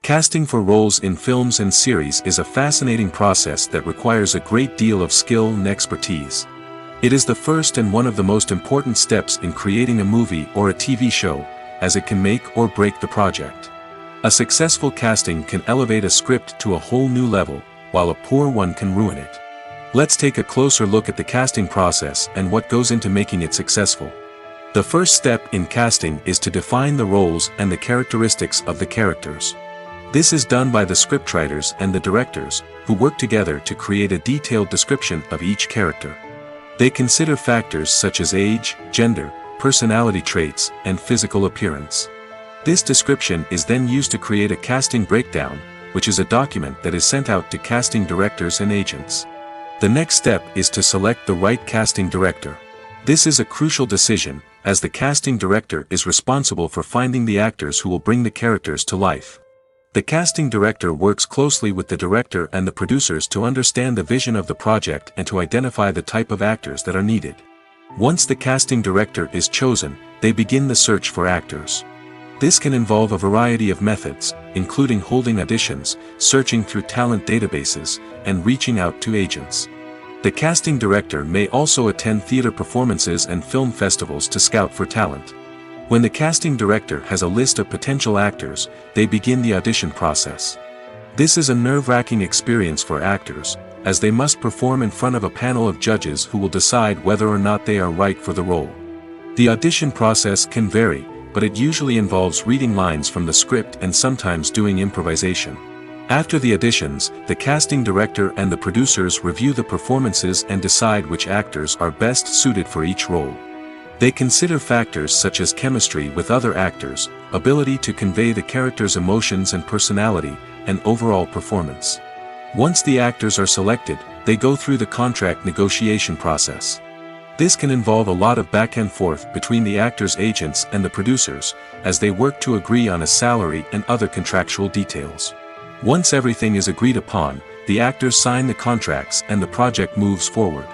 Casting for roles in films and series is a fascinating process that requires a great deal of skill and expertise. It is the first and one of the most important steps in creating a movie or a TV show, as it can make or break the project. A successful casting can elevate a script to a whole new level, while a poor one can ruin it. Let's take a closer look at the casting process and what goes into making it successful. The first step in casting is to define the roles and the characteristics of the characters. This is done by the scriptwriters and the directors, who work together to create a detailed description of each character. They consider factors such as age, gender, personality traits, and physical appearance. This description is then used to create a casting breakdown, which is a document that is sent out to casting directors and agents. The next step is to select the right casting director. This is a crucial decision, as the casting director is responsible for finding the actors who will bring the characters to life. The casting director works closely with the director and the producers to understand the vision of the project and to identify the type of actors that are needed. Once the casting director is chosen, they begin the search for actors. This can involve a variety of methods, including holding auditions, searching through talent databases, and reaching out to agents. The casting director may also attend theater performances and film festivals to scout for talent. When the casting director has a list of potential actors, they begin the audition process. This is a nerve-wracking experience for actors, as they must perform in front of a panel of judges who will decide whether or not they are right for the role. The audition process can vary, but it usually involves reading lines from the script and sometimes doing improvisation. After the auditions, the casting director and the producers review the performances and decide which actors are best suited for each role. They consider factors such as chemistry with other actors, ability to convey the character's emotions and personality, and overall performance. Once the actors are selected, they go through the contract negotiation process. This can involve a lot of back and forth between the actors' agents and the producers, as they work to agree on a salary and other contractual details. Once everything is agreed upon, the actors sign the contracts and the project moves forward.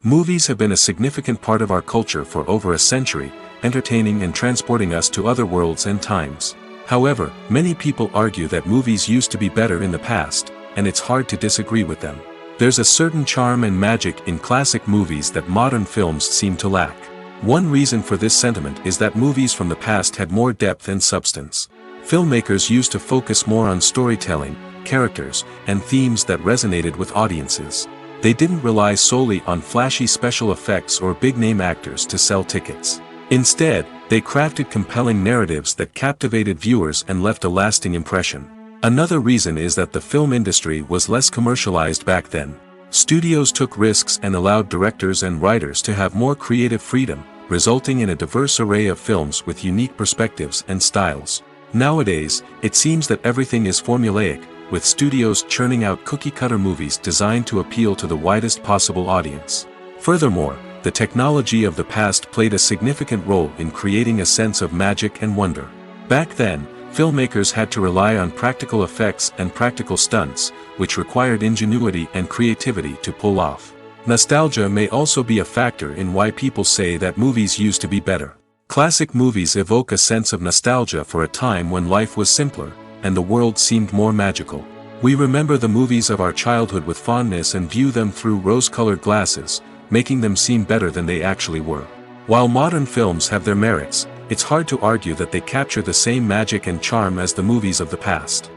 Movies have been a significant part of our culture for over a century, entertaining and transporting us to other worlds and times. However, many people argue that movies used to be better in the past, and it's hard to disagree with them. There's a certain charm and magic in classic movies that modern films seem to lack. One reason for this sentiment is that movies from the past had more depth and substance. Filmmakers used to focus more on storytelling, characters, and themes that resonated with audiences. They didn't rely solely on flashy special effects or big-name actors to sell tickets. Instead, they crafted compelling narratives that captivated viewers and left a lasting impression. Another reason is that the film industry was less commercialized back then. Studios took risks and allowed directors and writers to have more creative freedom, resulting in a diverse array of films with unique perspectives and styles. Nowadays, it seems that everything is formulaic, with studios churning out cookie-cutter movies designed to appeal to the widest possible audience. Furthermore, the technology of the past played a significant role in creating a sense of magic and wonder. Back then, filmmakers had to rely on practical effects and practical stunts, which required ingenuity and creativity to pull off. Nostalgia may also be a factor in why people say that movies used to be better. Classic movies evoke a sense of nostalgia for a time when life was simpler, and the world seemed more magical. We remember the movies of our childhood with fondness and view them through rose-colored glasses, making them seem better than they actually were. While modern films have their merits, it's hard to argue that they capture the same magic and charm as the movies of the past.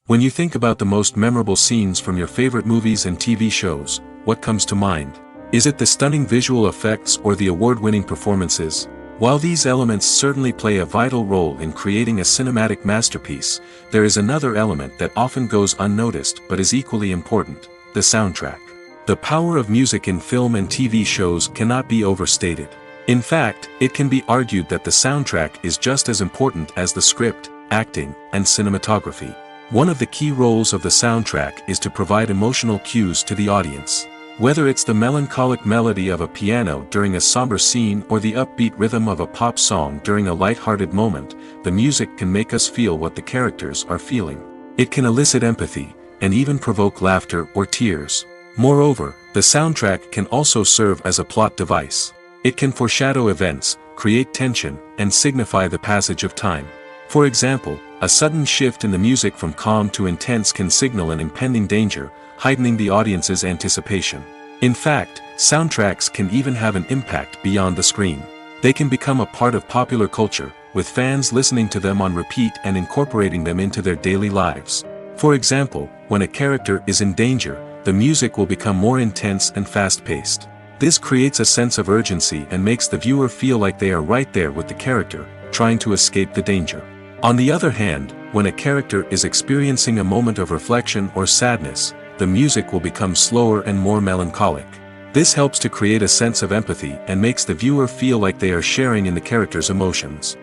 When you think about the most memorable scenes from your favorite movies and TV shows, what comes to mind? Is it the stunning visual effects or the award-winning performances? While these elements certainly play a vital role in creating a cinematic masterpiece, there is another element that often goes unnoticed but is equally important: the soundtrack. The power of music in film and TV shows cannot be overstated. In fact, it can be argued that the soundtrack is just as important as the script, acting, and cinematography. One of the key roles of the soundtrack is to provide emotional cues to the audience. Whether it's the melancholic melody of a piano during a somber scene or the upbeat rhythm of a pop song during a light-hearted moment, the music can make us feel what the characters are feeling. It can elicit empathy, and even provoke laughter or tears. Moreover, the soundtrack can also serve as a plot device. It can foreshadow events, create tension, and signify the passage of time. For example, a sudden shift in the music from calm to intense can signal an impending danger, heightening the audience's anticipation. In fact, soundtracks can even have an impact beyond the screen. They can become a part of popular culture, with fans listening to them on repeat and incorporating them into their daily lives. For example, when a character is in danger, the music will become more intense and fast-paced. This creates a sense of urgency and makes the viewer feel like they are right there with the character, trying to escape the danger. On the other hand, when a character is experiencing a moment of reflection or sadness, the music will become slower and more melancholic. This helps to create a sense of empathy and makes the viewer feel like they are sharing in the character's emotions.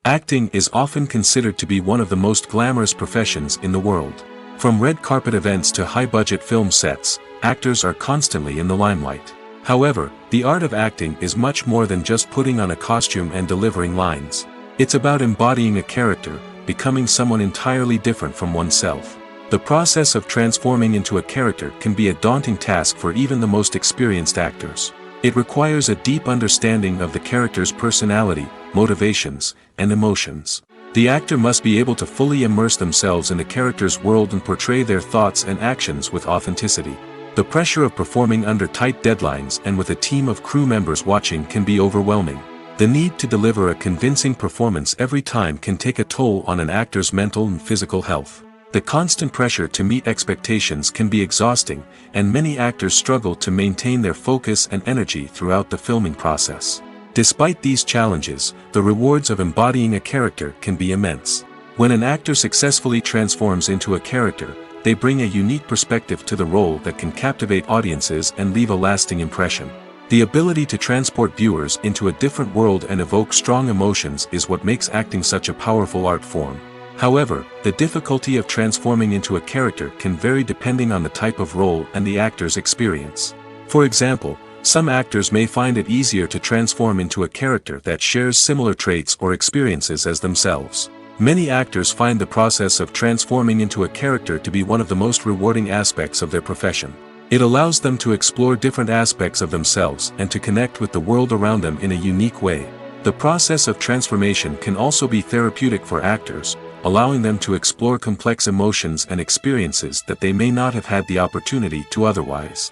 Acting is often considered to be one of the most glamorous professions in the world. From red carpet events to high-budget film sets, actors are constantly in the limelight. However, the art of acting is much more than just putting on a costume and delivering lines. It's about embodying a character, becoming someone entirely different from oneself. The process of transforming into a character can be a daunting task for even the most experienced actors. It requires a deep understanding of the character's personality, motivations, and emotions. The actor must be able to fully immerse themselves in the character's world and portray their thoughts and actions with authenticity. The pressure of performing under tight deadlines and with a team of crew members watching can be overwhelming. The need to deliver a convincing performance every time can take a toll on an actor's mental and physical health. The constant pressure to meet expectations can be exhausting, and many actors struggle to maintain their focus and energy throughout the filming process. Despite these challenges, the rewards of embodying a character can be immense. When an actor successfully transforms into a character, they bring a unique perspective to the role that can captivate audiences and leave a lasting impression. The ability to transport viewers into a different world and evoke strong emotions is what makes acting such a powerful art form. However, the difficulty of transforming into a character can vary depending on the type of role and the actor's experience. For example, some actors may find it easier to transform into a character that shares similar traits or experiences as themselves. Many actors find the process of transforming into a character to be one of the most rewarding aspects of their profession. It allows them to explore different aspects of themselves and to connect with the world around them in a unique way. The process of transformation can also be therapeutic for actors, allowing them to explore complex emotions and experiences that they may not have had the opportunity to otherwise.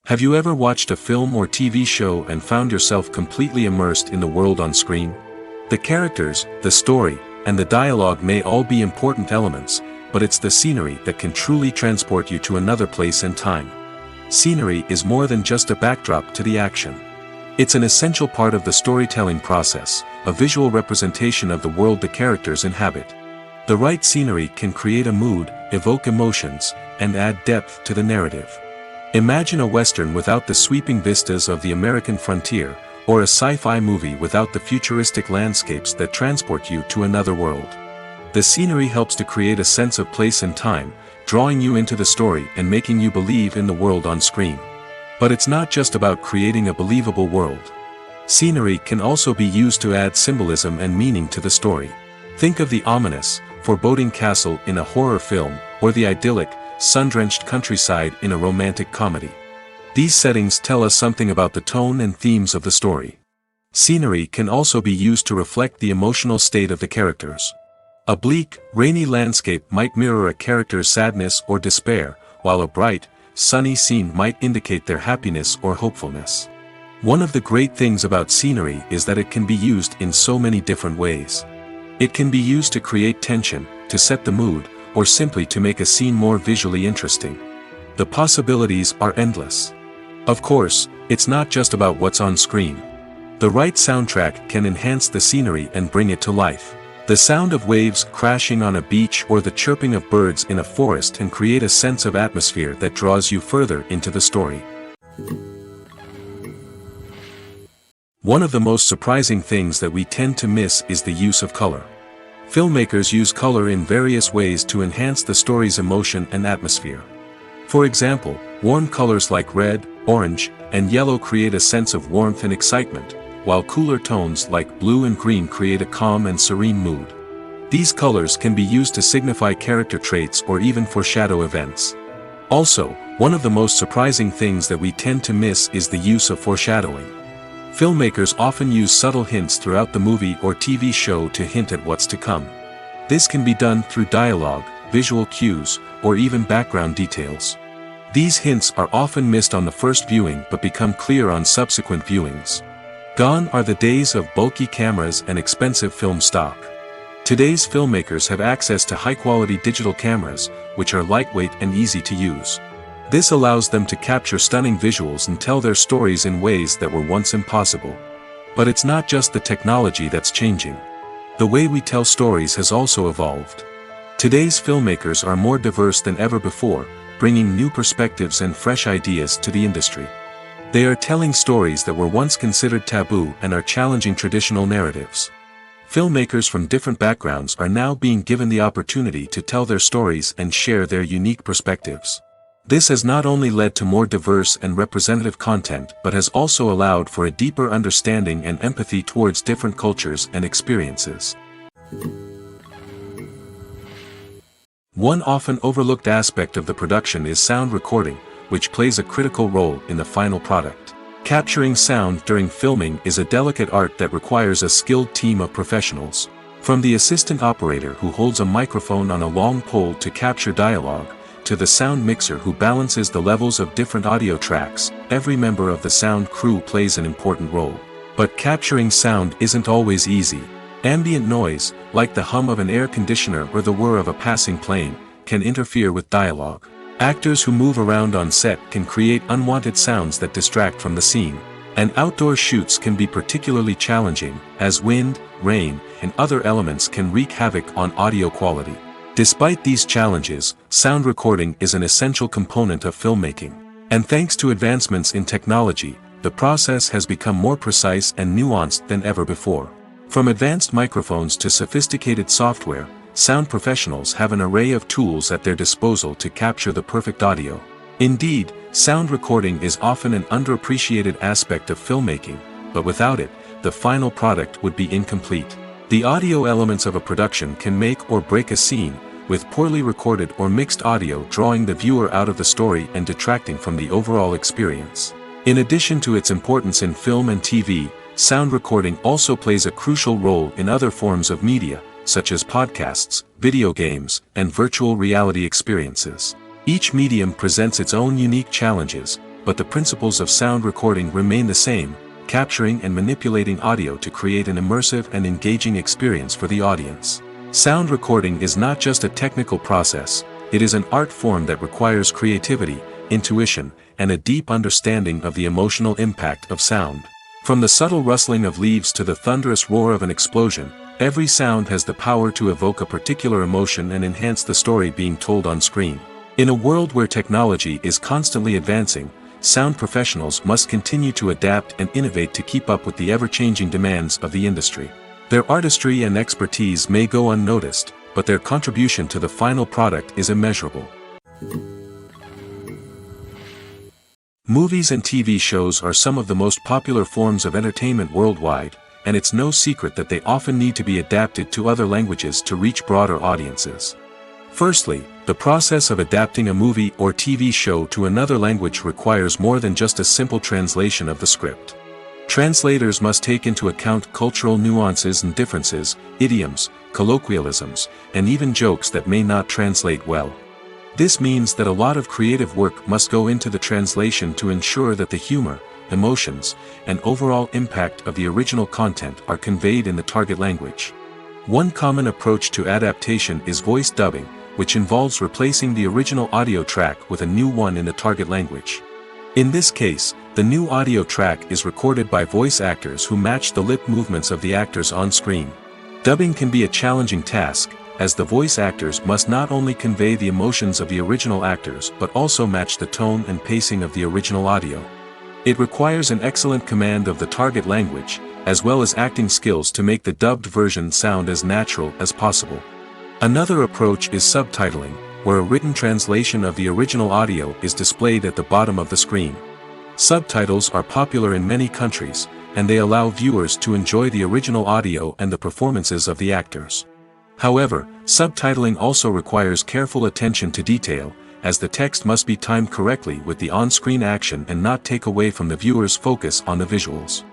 Have you ever watched a film or TV show and found yourself completely immersed in the world on screen? The characters, the story, and the dialogue may all be important elements, but it's the scenery that can truly transport you to another place and time. Scenery is more than just a backdrop to the action. It's an essential part of the storytelling process, a visual representation of the world the characters inhabit. The right scenery can create a mood, evoke emotions, and add depth to the narrative. Imagine a Western without the sweeping vistas of the American frontier, or a sci-fi movie without the futuristic landscapes that transport you to another world. The scenery helps to create a sense of place and time, drawing you into the story and making you believe in the world on screen. But it's not just about creating a believable world. Scenery can also be used to add symbolism and meaning to the story. Think of the ominous, foreboding castle in a horror film, or the idyllic, sun-drenched countryside in a romantic comedy. These settings tell us something about the tone and themes of the story. Scenery can also be used to reflect the emotional state of the characters. A bleak, rainy landscape might mirror a character's sadness or despair, while a bright, sunny scene might indicate their happiness or hopefulness. One of the great things about scenery is that it can be used in so many different ways. It can be used to create tension, to set the mood, or simply to make a scene more visually interesting. The possibilities are endless. Of course, it's not just about what's on screen. The right soundtrack can enhance the scenery and bring it to life. The sound of waves crashing on a beach or the chirping of birds in a forest can create a sense of atmosphere that draws you further into the story. One of the most surprising things that we tend to miss is the use of color. Filmmakers use color in various ways to enhance the story's emotion and atmosphere. For example, warm colors like red, orange, and yellow create a sense of warmth and excitement, while cooler tones like blue and green create a calm and serene mood. These colors can be used to signify character traits or even foreshadow events. Also, one of the most surprising things that we tend to miss is the use of foreshadowing. Filmmakers often use subtle hints throughout the movie or TV show to hint at what's to come. This can be done through dialogue, visual cues, or even background details. These hints are often missed on the first viewing but become clear on subsequent viewings. Gone are the days of bulky cameras and expensive film stock. Today's filmmakers have access to high-quality digital cameras, which are lightweight and easy to use. This allows them to capture stunning visuals and tell their stories in ways that were once impossible. But it's not just the technology that's changing. The way we tell stories has also evolved. Today's filmmakers are more diverse than ever before, bringing new perspectives and fresh ideas to the industry. They are telling stories that were once considered taboo and are challenging traditional narratives. Filmmakers from different backgrounds are now being given the opportunity to tell their stories and share their unique perspectives. This has not only led to more diverse and representative content but has also allowed for a deeper understanding and empathy towards different cultures and experiences. One often overlooked aspect of the production is sound recording, which plays a critical role in the final product. Capturing sound during filming is a delicate art that requires a skilled team of professionals. From the assistant operator who holds a microphone on a long pole to capture dialogue, to the sound mixer who balances the levels of different audio tracks, every member of the sound crew plays an important role. But capturing sound isn't always easy. Ambient noise, like the hum of an air conditioner or the whir of a passing plane, can interfere with dialogue. Actors who move around on set can create unwanted sounds that distract from the scene. And outdoor shoots can be particularly challenging, as wind, rain, and other elements can wreak havoc on audio quality. Despite these challenges, sound recording is an essential component of filmmaking. And thanks to advancements in technology, the process has become more precise and nuanced than ever before. From advanced microphones to sophisticated software, sound professionals have an array of tools at their disposal to capture the perfect audio. Indeed, sound recording is often an underappreciated aspect of filmmaking, but without it, the final product would be incomplete. The audio elements of a production can make or break a scene, with poorly recorded or mixed audio drawing the viewer out of the story and detracting from the overall experience. In addition to its importance in film and TV, sound recording also plays a crucial role in other forms of media, such as podcasts, video games, and virtual reality experiences. Each medium presents its own unique challenges, but the principles of sound recording remain the same, capturing and manipulating audio to create an immersive and engaging experience for the audience. Sound recording is not just a technical process, it is an art form that requires creativity, intuition, and a deep understanding of the emotional impact of sound. From the subtle rustling of leaves to the thunderous roar of an explosion, every sound has the power to evoke a particular emotion and enhance the story being told on screen. In a world where technology is constantly advancing, sound professionals must continue to adapt and innovate to keep up with the ever-changing demands of the industry. Their artistry and expertise may go unnoticed, but their contribution to the final product is immeasurable. Movies and TV shows are some of the most popular forms of entertainment worldwide, and it's no secret that they often need to be adapted to other languages to reach broader audiences. Firstly, the process of adapting a movie or TV show to another language requires more than just a simple translation of the script. Translators must take into account cultural nuances and differences, idioms, colloquialisms, and even jokes that may not translate well. This means that a lot of creative work must go into the translation to ensure that the humor, emotions, and overall impact of the original content are conveyed in the target language. One common approach to adaptation is voice dubbing, which involves replacing the original audio track with a new one in the target language. In this case, the new audio track is recorded by voice actors who match the lip movements of the actors on screen. Dubbing can be a challenging task, as the voice actors must not only convey the emotions of the original actors but also match the tone and pacing of the original audio. It requires an excellent command of the target language, as well as acting skills to make the dubbed version sound as natural as possible. Another approach is subtitling, where a written translation of the original audio is displayed at the bottom of the screen. Subtitles are popular in many countries, and they allow viewers to enjoy the original audio and the performances of the actors. However, subtitling also requires careful attention to detail, as the text must be timed correctly with the on-screen action and not take away from the viewer's focus on the visuals.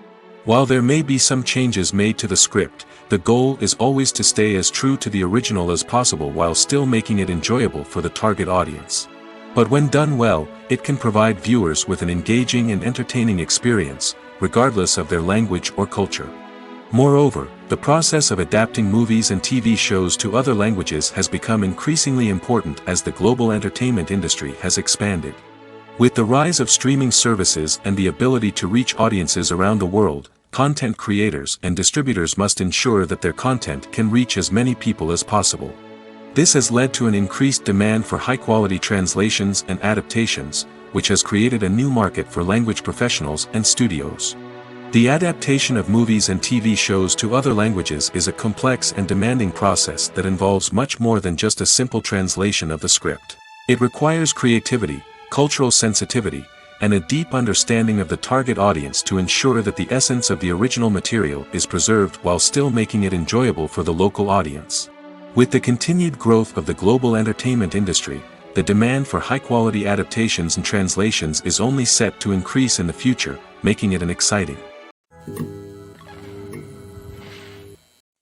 While there may be some changes made to the script, the goal is always to stay as true to the original as possible while still making it enjoyable for the target audience. But when done well, it can provide viewers with an engaging and entertaining experience, regardless of their language or culture. Moreover, the process of adapting movies and TV shows to other languages has become increasingly important as the global entertainment industry has expanded. With the rise of streaming services and the ability to reach audiences around the world, content creators and distributors must ensure that their content can reach as many people as possible. This has led to an increased demand for high-quality translations and adaptations, which has created a new market for language professionals and studios. The adaptation of movies and TV shows to other languages is a complex and demanding process that involves much more than just a simple translation of the script. It requires creativity, cultural sensitivity, and a deep understanding of the target audience to ensure that the essence of the original material is preserved while still making it enjoyable for the local audience. With the continued growth of the global entertainment industry, the demand for high-quality adaptations and translations is only set to increase in the future, making it an exciting.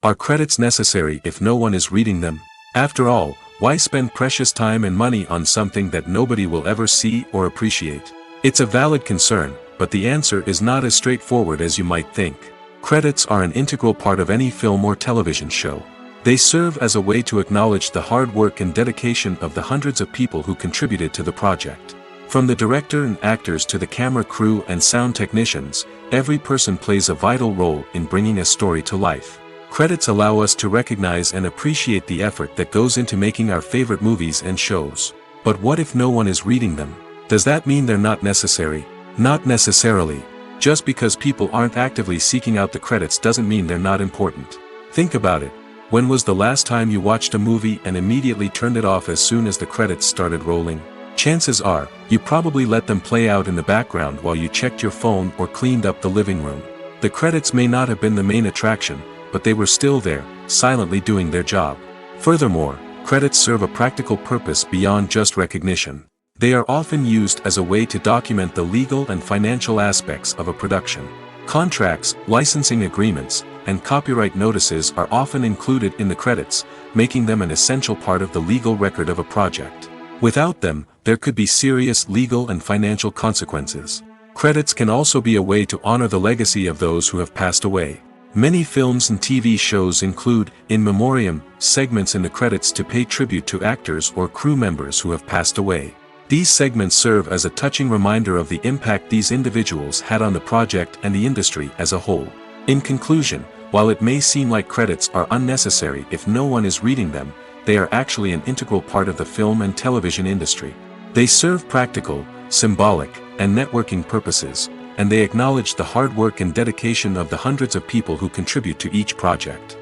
Are credits necessary if no one is reading them? After all, why spend precious time and money on something that nobody will ever see or appreciate? It's a valid concern, but the answer is not as straightforward as you might think. Credits are an integral part of any film or television show. They serve as a way to acknowledge the hard work and dedication of the hundreds of people who contributed to the project. From the director and actors to the camera crew and sound technicians, every person plays a vital role in bringing a story to life. Credits allow us to recognize and appreciate the effort that goes into making our favorite movies and shows. But what if no one is reading them? Does that mean they're not necessary? Not necessarily. Just because people aren't actively seeking out the credits doesn't mean they're not important. Think about it. When was the last time you watched a movie and immediately turned it off as soon as the credits started rolling? Chances are, you probably let them play out in the background while you checked your phone or cleaned up the living room. The credits may not have been the main attraction, but they were still there, silently doing their job. Furthermore, credits serve a practical purpose beyond just recognition. They are often used as a way to document the legal and financial aspects of a production. Contracts, licensing agreements, and copyright notices are often included in the credits, making them an essential part of the legal record of a project. Without them, there could be serious legal and financial consequences. Credits can also be a way to honor the legacy of those who have passed away. Many films and TV shows include, in memoriam, segments in the credits to pay tribute to actors or crew members who have passed away. These segments serve as a touching reminder of the impact these individuals had on the project and the industry as a whole. In conclusion, while it may seem like credits are unnecessary if no one is reading them, they are actually an integral part of the film and television industry. They serve practical, symbolic, and networking purposes, and they acknowledge the hard work and dedication of the hundreds of people who contribute to each project.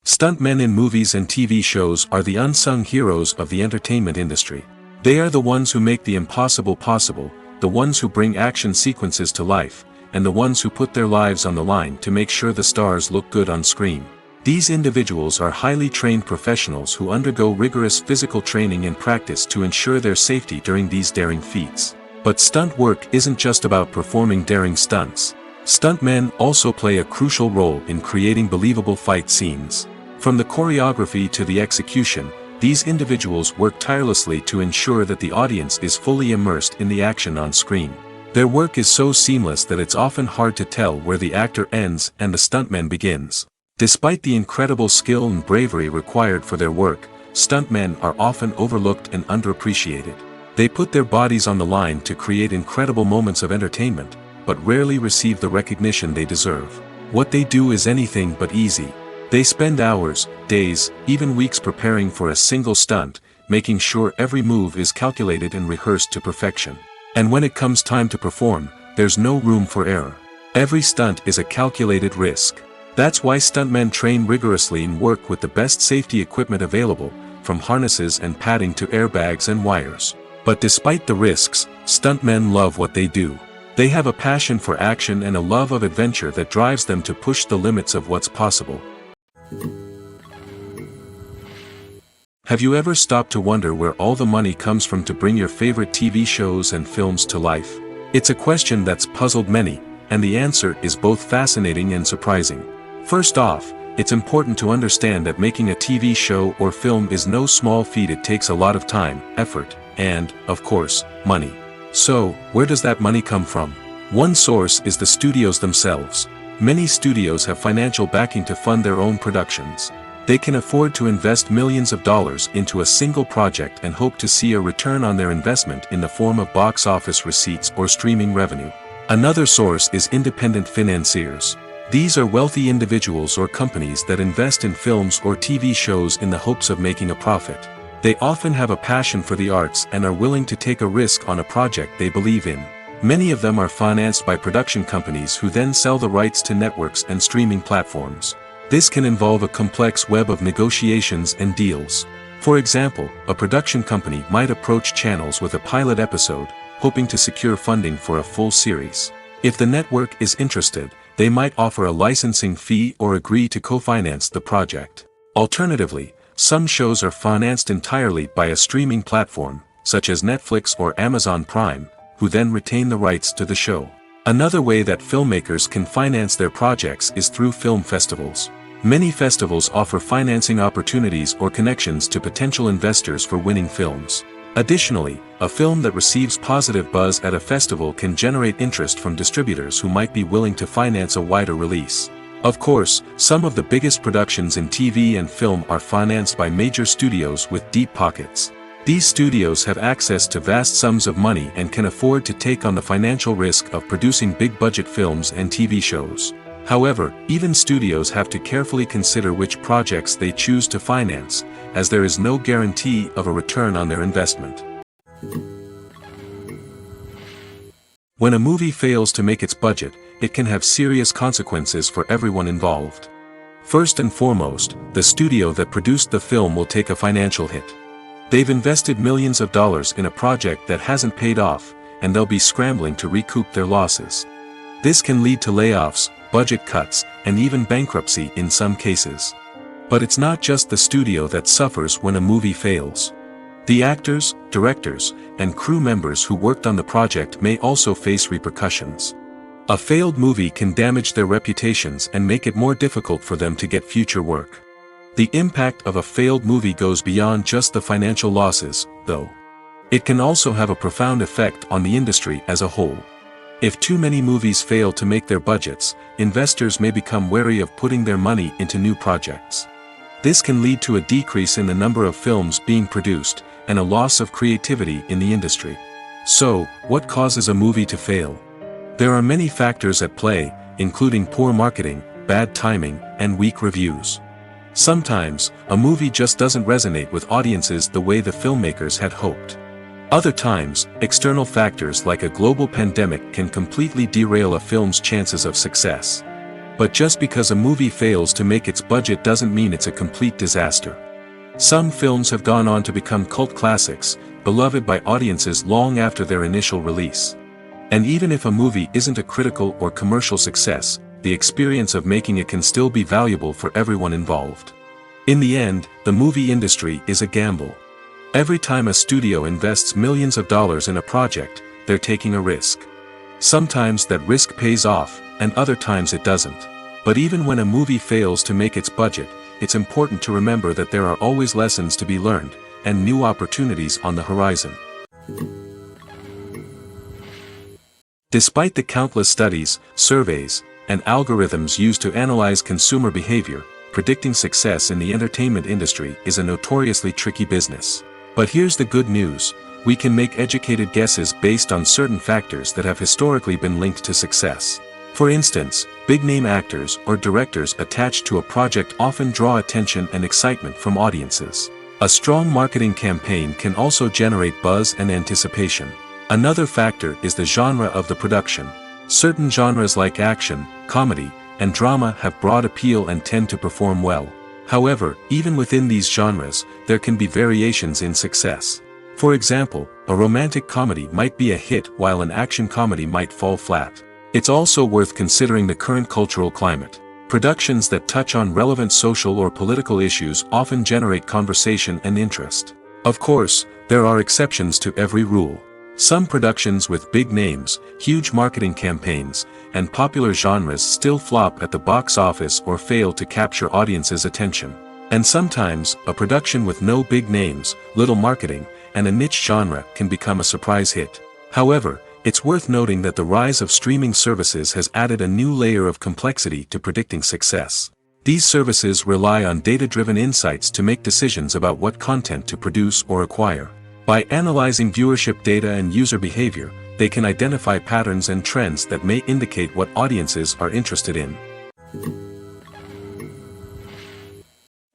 Stuntmen in movies and TV shows are the unsung heroes of the entertainment industry. They are the ones who make the impossible possible, the ones who bring action sequences to life, and the ones who put their lives on the line to make sure the stars look good on screen. These individuals are highly trained professionals who undergo rigorous physical training and practice to ensure their safety during these daring feats. But stunt work isn't just about performing daring stunts. Stuntmen also play a crucial role in creating believable fight scenes. From the choreography to the execution, these individuals work tirelessly to ensure that the audience is fully immersed in the action on screen. Their work is so seamless that it's often hard to tell where the actor ends and the stuntman begins. Despite the incredible skill and bravery required for their work, stuntmen are often overlooked and underappreciated. They put their bodies on the line to create incredible moments of entertainment, but rarely receive the recognition they deserve. What they do is anything but easy. They spend hours, days, even weeks preparing for a single stunt, making sure every move is calculated and rehearsed to perfection. And when it comes time to perform, there's no room for error. Every stunt is a calculated risk. That's why stuntmen train rigorously and work with the best safety equipment available, from harnesses and padding to airbags and wires. But despite the risks, stuntmen love what they do. They have a passion for action and a love of adventure that drives them to push the limits of what's possible. Have you ever stopped to wonder where all the money comes from to bring your favorite TV shows and films to life? It's a question that's puzzled many, and the answer is both fascinating and surprising. First off, it's important to understand that making a TV show or film is no small feat. It takes a lot of time, effort, and, of course, money. So, where does that money come from? One source is the studios themselves. Many studios have financial backing to fund their own productions. They can afford to invest millions of dollars into a single project and hope to see a return on their investment in the form of box office receipts or streaming revenue. Another source is independent financiers. These are wealthy individuals or companies that invest in films or TV shows in the hopes of making a profit. They often have a passion for the arts and are willing to take a risk on a project they believe in. Many of them are financed by production companies who then sell the rights to networks and streaming platforms. This can involve a complex web of negotiations and deals. For example, a production company might approach channels with a pilot episode, hoping to secure funding for a full series. If the network is interested, they might offer a licensing fee or agree to co-finance the project. Alternatively, some shows are financed entirely by a streaming platform, such as Netflix or Amazon Prime, who then retain the rights to the show. Another way that filmmakers can finance their projects is through film festivals. Many festivals offer financing opportunities or connections to potential investors for winning films. Additionally, a film that receives positive buzz at a festival can generate interest from distributors who might be willing to finance a wider release. Of course, some of the biggest productions in TV and film are financed by major studios with deep pockets. These studios have access to vast sums of money and can afford to take on the financial risk of producing big-budget films and TV shows. However, even studios have to carefully consider which projects they choose to finance, as there is no guarantee of a return on their investment. When a movie fails to make its budget, it can have serious consequences for everyone involved. First and foremost, the studio that produced the film will take a financial hit. They've invested millions of dollars in a project that hasn't paid off, and they'll be scrambling to recoup their losses. This can lead to layoffs, budget cuts, and even bankruptcy in some cases. But it's not just the studio that suffers when a movie fails. The actors, directors, and crew members who worked on the project may also face repercussions. A failed movie can damage their reputations and make it more difficult for them to get future work. The impact of a failed movie goes beyond just the financial losses, though. It can also have a profound effect on the industry as a whole. If too many movies fail to make their budgets, investors may become wary of putting their money into new projects. This can lead to a decrease in the number of films being produced, and a loss of creativity in the industry. So, what causes a movie to fail? There are many factors at play, including poor marketing, bad timing, and weak reviews. Sometimes, a movie just doesn't resonate with audiences the way the filmmakers had hoped. Other times, external factors like a global pandemic can completely derail a film's chances of success. But just because a movie fails to make its budget doesn't mean it's a complete disaster. Some films have gone on to become cult classics, beloved by audiences long after their initial release. And even if a movie isn't a critical or commercial success, the experience of making it can still be valuable for everyone involved. In the end, the movie industry is a gamble. Every time a studio invests millions of dollars in a project, they're taking a risk. Sometimes that risk pays off, and other times it doesn't. But even when a movie fails to make its budget, it's important to remember that there are always lessons to be learned, and new opportunities on the horizon. Despite the countless studies, surveys, and algorithms used to analyze consumer behavior, predicting success in the entertainment industry is a notoriously tricky business. But here's the good news: we can make educated guesses based on certain factors that have historically been linked to success. For instance, big-name actors or directors attached to a project often draw attention and excitement from audiences. A strong marketing campaign can also generate buzz and anticipation. Another factor is the genre of the production. Certain genres like action, comedy, and drama have broad appeal and tend to perform well. However, even within these genres, there can be variations in success. For example, a romantic comedy might be a hit while an action comedy might fall flat. It's also worth considering the current cultural climate. Productions that touch on relevant social or political issues often generate conversation and interest. Of course, there are exceptions to every rule. Some productions with big names, huge marketing campaigns, and popular genres still flop at the box office or fail to capture audiences' attention. And sometimes, a production with no big names, little marketing, and a niche genre can become a surprise hit. However, it's worth noting that the rise of streaming services has added a new layer of complexity to predicting success. These services rely on data-driven insights to make decisions about what content to produce or acquire. By analyzing viewership data and user behavior, they can identify patterns and trends that may indicate what audiences are interested in.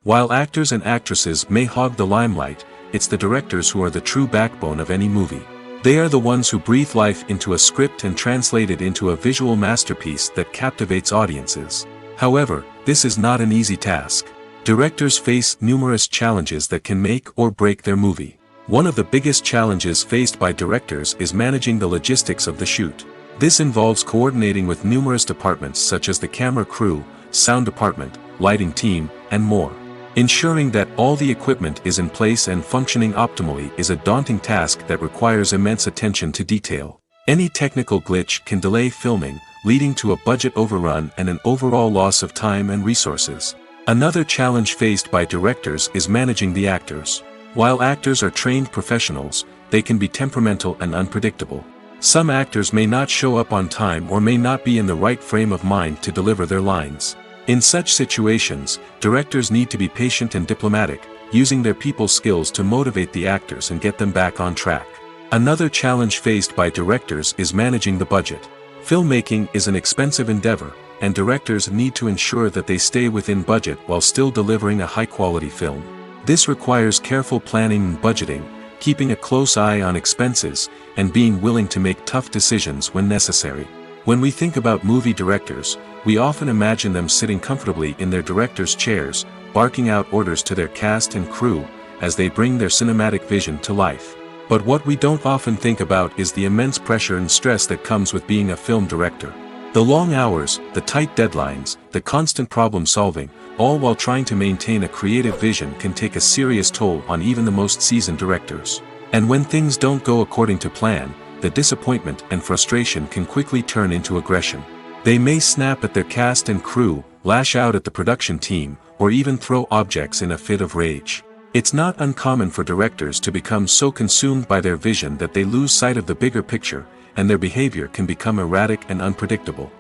While actors and actresses may hog the limelight, it's the directors who are the true backbone of any movie. They are the ones who breathe life into a script and translate it into a visual masterpiece that captivates audiences. However, this is not an easy task. Directors face numerous challenges that can make or break their movie. One of the biggest challenges faced by directors is managing the logistics of the shoot. This involves coordinating with numerous departments such as the camera crew, sound department, lighting team, and more. Ensuring that all the equipment is in place and functioning optimally is a daunting task that requires immense attention to detail. Any technical glitch can delay filming, leading to a budget overrun and an overall loss of time and resources. Another challenge faced by directors is managing the actors. While actors are trained professionals, they can be temperamental and unpredictable. Some actors may not show up on time or may not be in the right frame of mind to deliver their lines. In such situations, directors need to be patient and diplomatic, using their people skills to motivate the actors and get them back on track. Another challenge faced by directors is managing the budget. Filmmaking is an expensive endeavor, and directors need to ensure that they stay within budget while still delivering a high-quality film. This requires careful planning and budgeting, keeping a close eye on expenses, and being willing to make tough decisions when necessary. When we think about movie directors, we often imagine them sitting comfortably in their director's chairs, barking out orders to their cast and crew, as they bring their cinematic vision to life. But what we don't often think about is the immense pressure and stress that comes with being a film director. The long hours, the tight deadlines, the constant problem solving, all while trying to maintain a creative vision can take a serious toll on even the most seasoned directors. And when things don't go according to plan, the disappointment and frustration can quickly turn into aggression. They may snap at their cast and crew, lash out at the production team, or even throw objects in a fit of rage. It's not uncommon for directors to become so consumed by their vision that they lose sight of the bigger picture, and their behavior can become erratic and unpredictable.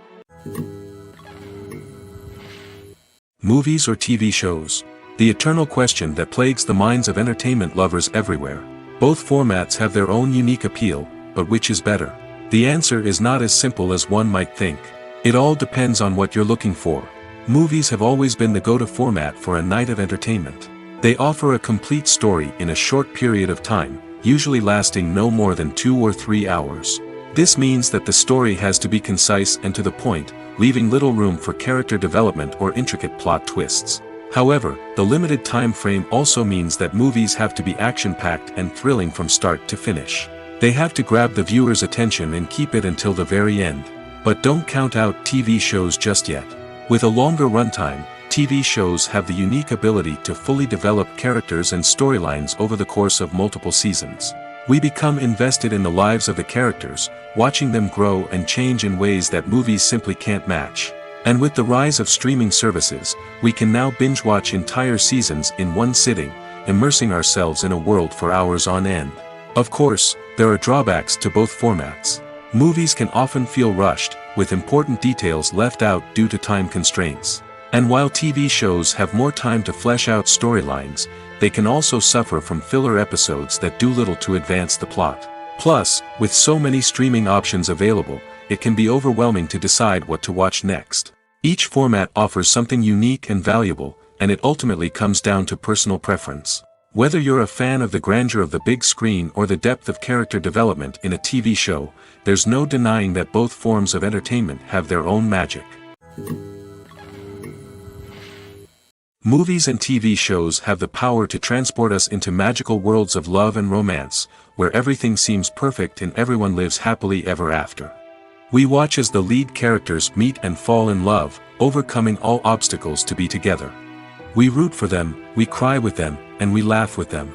Movies or TV shows? The eternal question that plagues the minds of entertainment lovers everywhere. Both formats have their own unique appeal, but which is better? The answer is not as simple as one might think. It all depends on what you're looking for. Movies have always been the go-to format for a night of entertainment. They offer a complete story in a short period of time, usually lasting no more than 2 or 3 hours. This means that the story has to be concise and to the point, leaving little room for character development or intricate plot twists. However, the limited time frame also means that movies have to be action-packed and thrilling from start to finish. They have to grab the viewer's attention and keep it until the very end. But don't count out TV shows just yet. With a longer runtime, TV shows have the unique ability to fully develop characters and storylines over the course of multiple seasons. We become invested in the lives of the characters, watching them grow and change in ways that movies simply can't match. And with the rise of streaming services, we can now binge-watch entire seasons in one sitting, immersing ourselves in a world for hours on end. Of course, there are drawbacks to both formats. Movies can often feel rushed, with important details left out due to time constraints. And while TV shows have more time to flesh out storylines, they can also suffer from filler episodes that do little to advance the plot. Plus, with so many streaming options available, it can be overwhelming to decide what to watch next. Each format offers something unique and valuable, and it ultimately comes down to personal preference. Whether you're a fan of the grandeur of the big screen or the depth of character development in a TV show, there's no denying that both forms of entertainment have their own magic. Movies and TV shows have the power to transport us into magical worlds of love and romance, where everything seems perfect and everyone lives happily ever after. We watch as the lead characters meet and fall in love, overcoming all obstacles to be together. We root for them, we cry with them, and we laugh with them.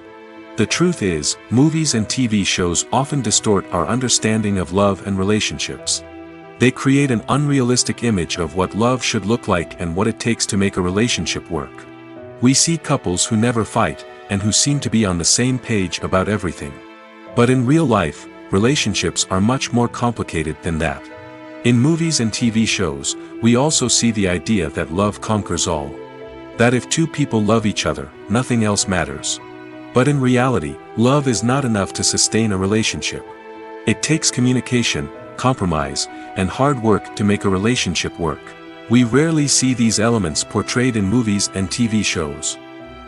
The truth is, movies and TV shows often distort our understanding of love and relationships. They create an unrealistic image of what love should look like and what it takes to make a relationship work. We see couples who never fight, and who seem to be on the same page about everything. But in real life, relationships are much more complicated than that. In movies and TV shows, we also see the idea that love conquers all. That if two people love each other, nothing else matters. But in reality, love is not enough to sustain a relationship. It takes communication, compromise, and hard work to make a relationship work. We rarely see these elements portrayed in movies and TV shows.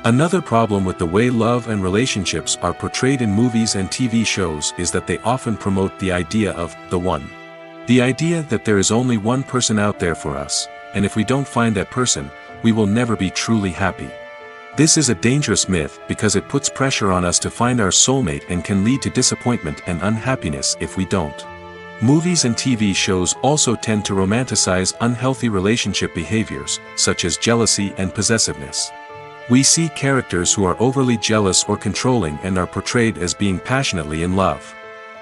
Another problem with the way love and relationships are portrayed in movies and TV shows is that they often promote the idea of the one. The idea that there is only one person out there for us, and if we don't find that person, we will never be truly happy. This is a dangerous myth because it puts pressure on us to find our soulmate and can lead to disappointment and unhappiness if we don't. Movies and TV shows also tend to romanticize unhealthy relationship behaviors, such as jealousy and possessiveness. We see characters who are overly jealous or controlling and are portrayed as being passionately in love.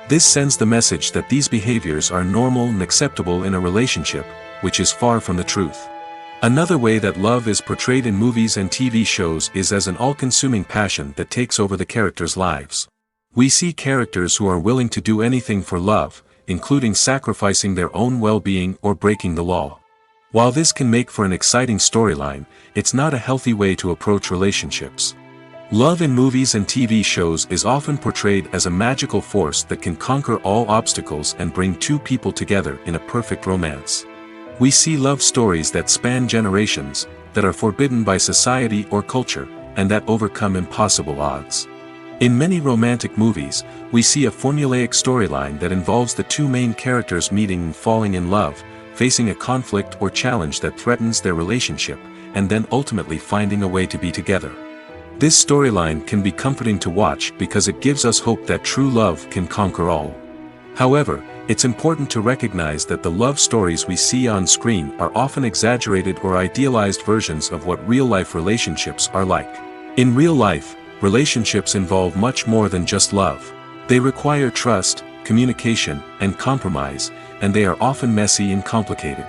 This sends the message that these behaviors are normal and acceptable in a relationship, which is far from the truth. Another way that love is portrayed in movies and TV shows is as an all-consuming passion that takes over the characters' lives. We see characters who are willing to do anything for love, including sacrificing their own well-being or breaking the law. While this can make for an exciting storyline, it's not a healthy way to approach relationships. Love in movies and TV shows is often portrayed as a magical force that can conquer all obstacles and bring two people together in a perfect romance. We see love stories that span generations, that are forbidden by society or culture, and that overcome impossible odds. In many romantic movies, we see a formulaic storyline that involves the two main characters meeting and falling in love, facing a conflict or challenge that threatens their relationship, and then ultimately finding a way to be together. This storyline can be comforting to watch because it gives us hope that true love can conquer all. However, it's important to recognize that the love stories we see on screen are often exaggerated or idealized versions of what real-life relationships are like. In real life, relationships involve much more than just love. They require trust, communication, and compromise, and they are often messy and complicated.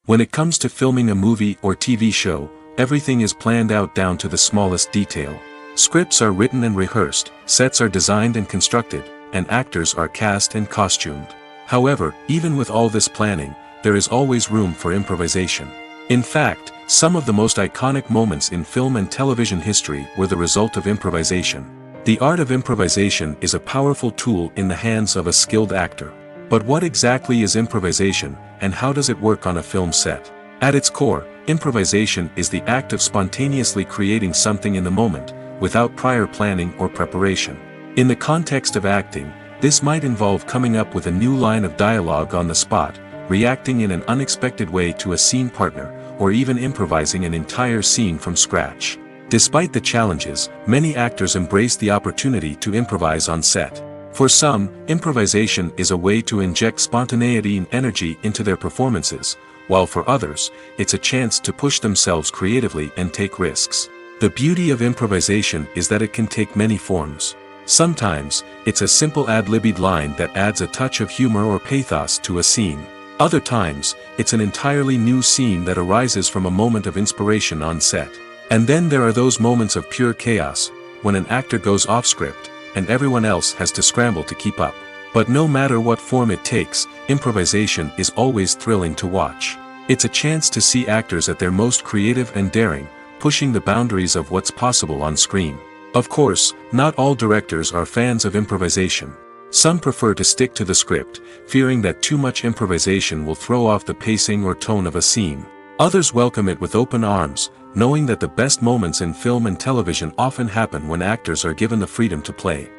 When it comes to filming a movie or TV show, everything is planned out down to the smallest detail. Scripts are written and rehearsed, sets are designed and constructed, and actors are cast and costumed. However, even with all this planning, there is always room for improvisation. In fact, some of the most iconic moments in film and television history were the result of improvisation. The art of improvisation is a powerful tool in the hands of a skilled actor. But what exactly is improvisation, and how does it work on a film set? At its core, improvisation is the act of spontaneously creating something in the moment, without prior planning or preparation. In the context of acting, this might involve coming up with a new line of dialogue on the spot, reacting in an unexpected way to a scene partner, or even improvising an entire scene from scratch. Despite the challenges, many actors embrace the opportunity to improvise on set. For some, improvisation is a way to inject spontaneity and energy into their performances, while for others, it's a chance to push themselves creatively and take risks. The beauty of improvisation is that it can take many forms. Sometimes, it's a simple ad-libbed line that adds a touch of humor or pathos to a scene. Other times, it's an entirely new scene that arises from a moment of inspiration on set. And then there are those moments of pure chaos, when an actor goes off script, and everyone else has to scramble to keep up. But no matter what form it takes, improvisation is always thrilling to watch. It's a chance to see actors at their most creative and daring, pushing the boundaries of what's possible on screen. Of course, not all directors are fans of improvisation. Some prefer to stick to the script, fearing that too much improvisation will throw off the pacing or tone of a scene. Others welcome it with open arms, knowing that the best moments in film and television often happen when actors are given the freedom to play.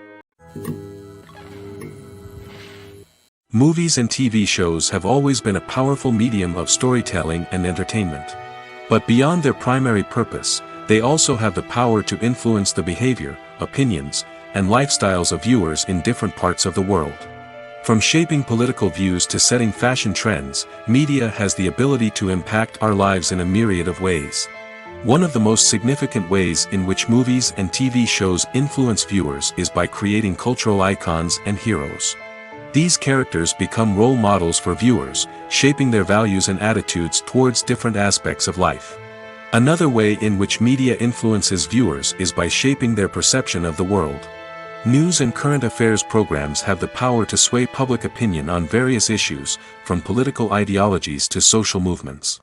Movies and TV shows have always been a powerful medium of storytelling and entertainment. But beyond their primary purpose, they also have the power to influence the behavior, opinions, and lifestyles of viewers in different parts of the world. From shaping political views to setting fashion trends, media has the ability to impact our lives in a myriad of ways. One of the most significant ways in which movies and TV shows influence viewers is by creating cultural icons and heroes. These characters become role models for viewers, shaping their values and attitudes towards different aspects of life. Another way in which media influences viewers is by shaping their perception of the world. News and current affairs programs have the power to sway public opinion on various issues, from political ideologies to social movements.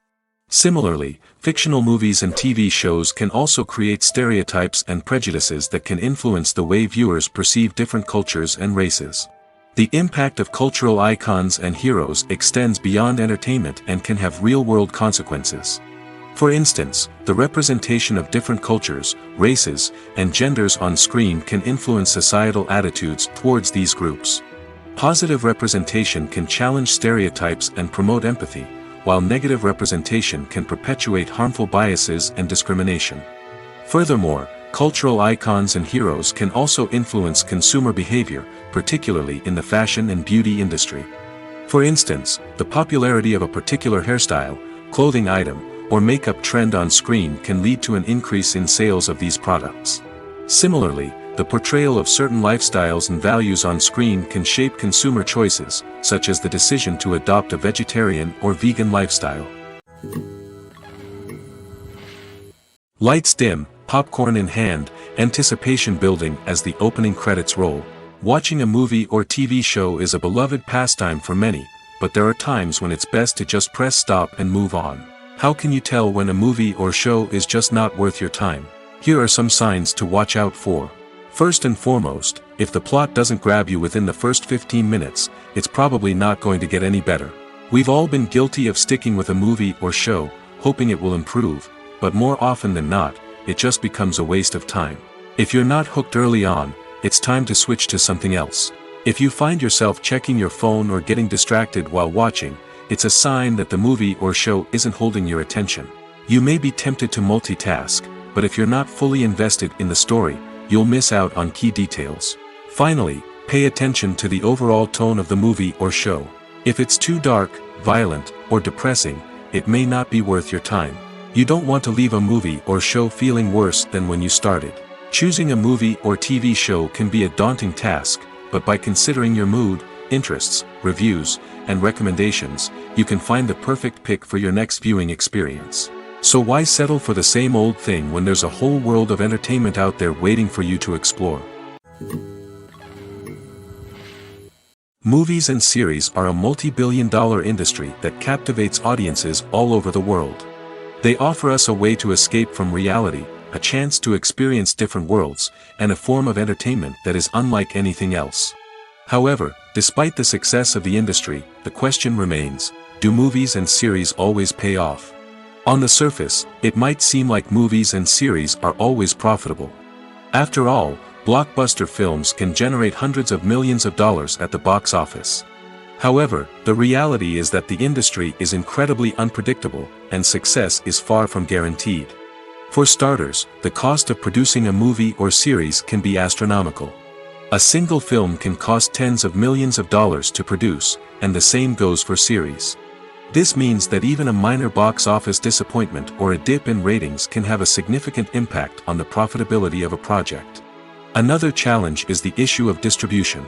Similarly, fictional movies and TV shows can also create stereotypes and prejudices that can influence the way viewers perceive different cultures and races. The impact of cultural icons and heroes extends beyond entertainment and can have real-world consequences. For instance, the representation of different cultures, races, and genders on screen can influence societal attitudes towards these groups. Positive representation can challenge stereotypes and promote empathy, while negative representation can perpetuate harmful biases and discrimination. Furthermore, cultural icons and heroes can also influence consumer behavior, particularly in the fashion and beauty industry. For instance, the popularity of a particular hairstyle, clothing item, or makeup trend on screen can lead to an increase in sales of these products. Similarly, the portrayal of certain lifestyles and values on screen can shape consumer choices, such as the decision to adopt a vegetarian or vegan lifestyle. Lights dim, popcorn in hand, anticipation building as the opening credits roll. Watching a movie or TV show is a beloved pastime for many, but there are times when it's best to just press stop and move on. How can you tell when a movie or show is just not worth your time? Here are some signs to watch out for. First and foremost, if the plot doesn't grab you within the first 15 minutes, it's probably not going to get any better. We've all been guilty of sticking with a movie or show, hoping it will improve, but more often than not, it just becomes a waste of time. If you're not hooked early on, it's time to switch to something else. If you find yourself checking your phone or getting distracted while watching, it's a sign that the movie or show isn't holding your attention. You may be tempted to multitask, but if you're not fully invested in the story, you'll miss out on key details. Finally, pay attention to the overall tone of the movie or show. If it's too dark, violent, or depressing, it may not be worth your time. You don't want to leave a movie or show feeling worse than when you started. Choosing a movie or TV show can be a daunting task, but by considering your mood, interests, reviews, and recommendations, you can find the perfect pick for your next viewing experience. So why settle for the same old thing when there's a whole world of entertainment out there waiting for you to explore? Movies and series are a multi-billion-dollar industry that captivates audiences all over the world. They offer us a way to escape from reality, a chance to experience different worlds, and a form of entertainment that is unlike anything else. However, despite the success of the industry, the question remains, do movies and series always pay off? On the surface, it might seem like movies and series are always profitable. After all, blockbuster films can generate hundreds of millions of dollars at the box office. However, the reality is that the industry is incredibly unpredictable, and success is far from guaranteed. For starters, the cost of producing a movie or series can be astronomical. A single film can cost tens of millions of dollars to produce, and the same goes for series. This means that even a minor box office disappointment or a dip in ratings can have a significant impact on the profitability of a project. Another challenge is the issue of distribution.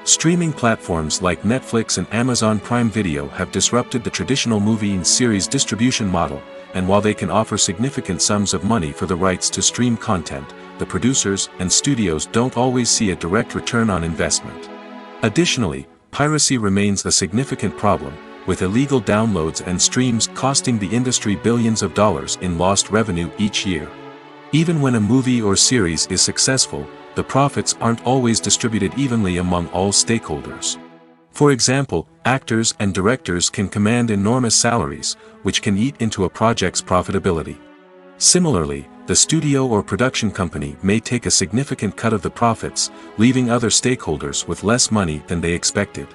Streaming platforms like Netflix and Amazon Prime Video have disrupted the traditional movie and series distribution model, and while they can offer significant sums of money for the rights to stream content, the producers and studios don't always see a direct return on investment. Additionally, piracy remains a significant problem, with illegal downloads and streams costing the industry billions of dollars in lost revenue each year. Even when a movie or series is successful, the profits aren't always distributed evenly among all stakeholders. For example, actors and directors can command enormous salaries, which can eat into a project's profitability. Similarly, the studio or production company may take a significant cut of the profits, leaving other stakeholders with less money than they expected.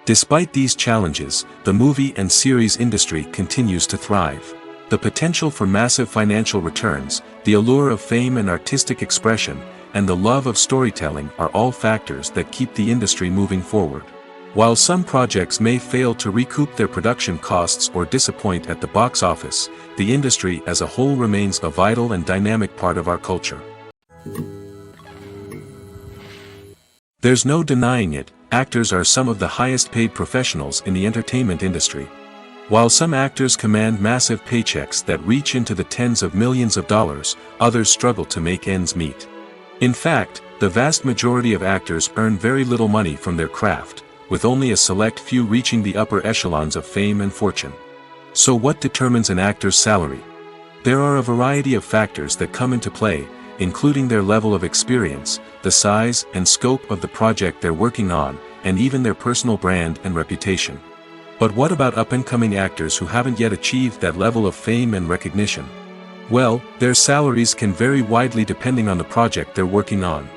Despite these challenges, the movie and series industry continues to thrive. The potential for massive financial returns, the allure of fame and artistic expression, and the love of storytelling are all factors that keep the industry moving forward. While some projects may fail to recoup their production costs or disappoint at the box office, the industry as a whole remains a vital and dynamic part of our culture. There's no denying it, actors are some of the highest paid professionals in the entertainment industry. While some actors command massive paychecks that reach into the tens of millions of dollars, others struggle to make ends meet. In fact, the vast majority of actors earn very little money from their craft, with only a select few reaching the upper echelons of fame and fortune. So what determines an actor's salary? There are a variety of factors that come into play, including their level of experience, the size and scope of the project they're working on, and even their personal brand and reputation. But what about up-and-coming actors who haven't yet achieved that level of fame and recognition? Well, their salaries can vary widely depending on the project they're working on.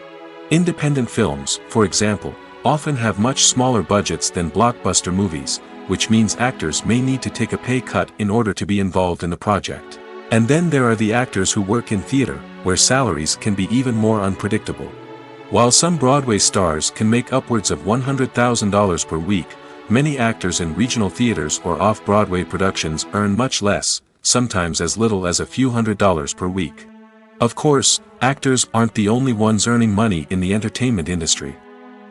Independent films, for example, often have much smaller budgets than blockbuster movies, which means actors may need to take a pay cut in order to be involved in the project. And then there are the actors who work in theater, where salaries can be even more unpredictable. While some Broadway stars can make upwards of $100,000 per week, many actors in regional theaters or off-Broadway productions earn much less, sometimes as little as a few $100s per week. Of course, actors aren't the only ones earning money in the entertainment industry.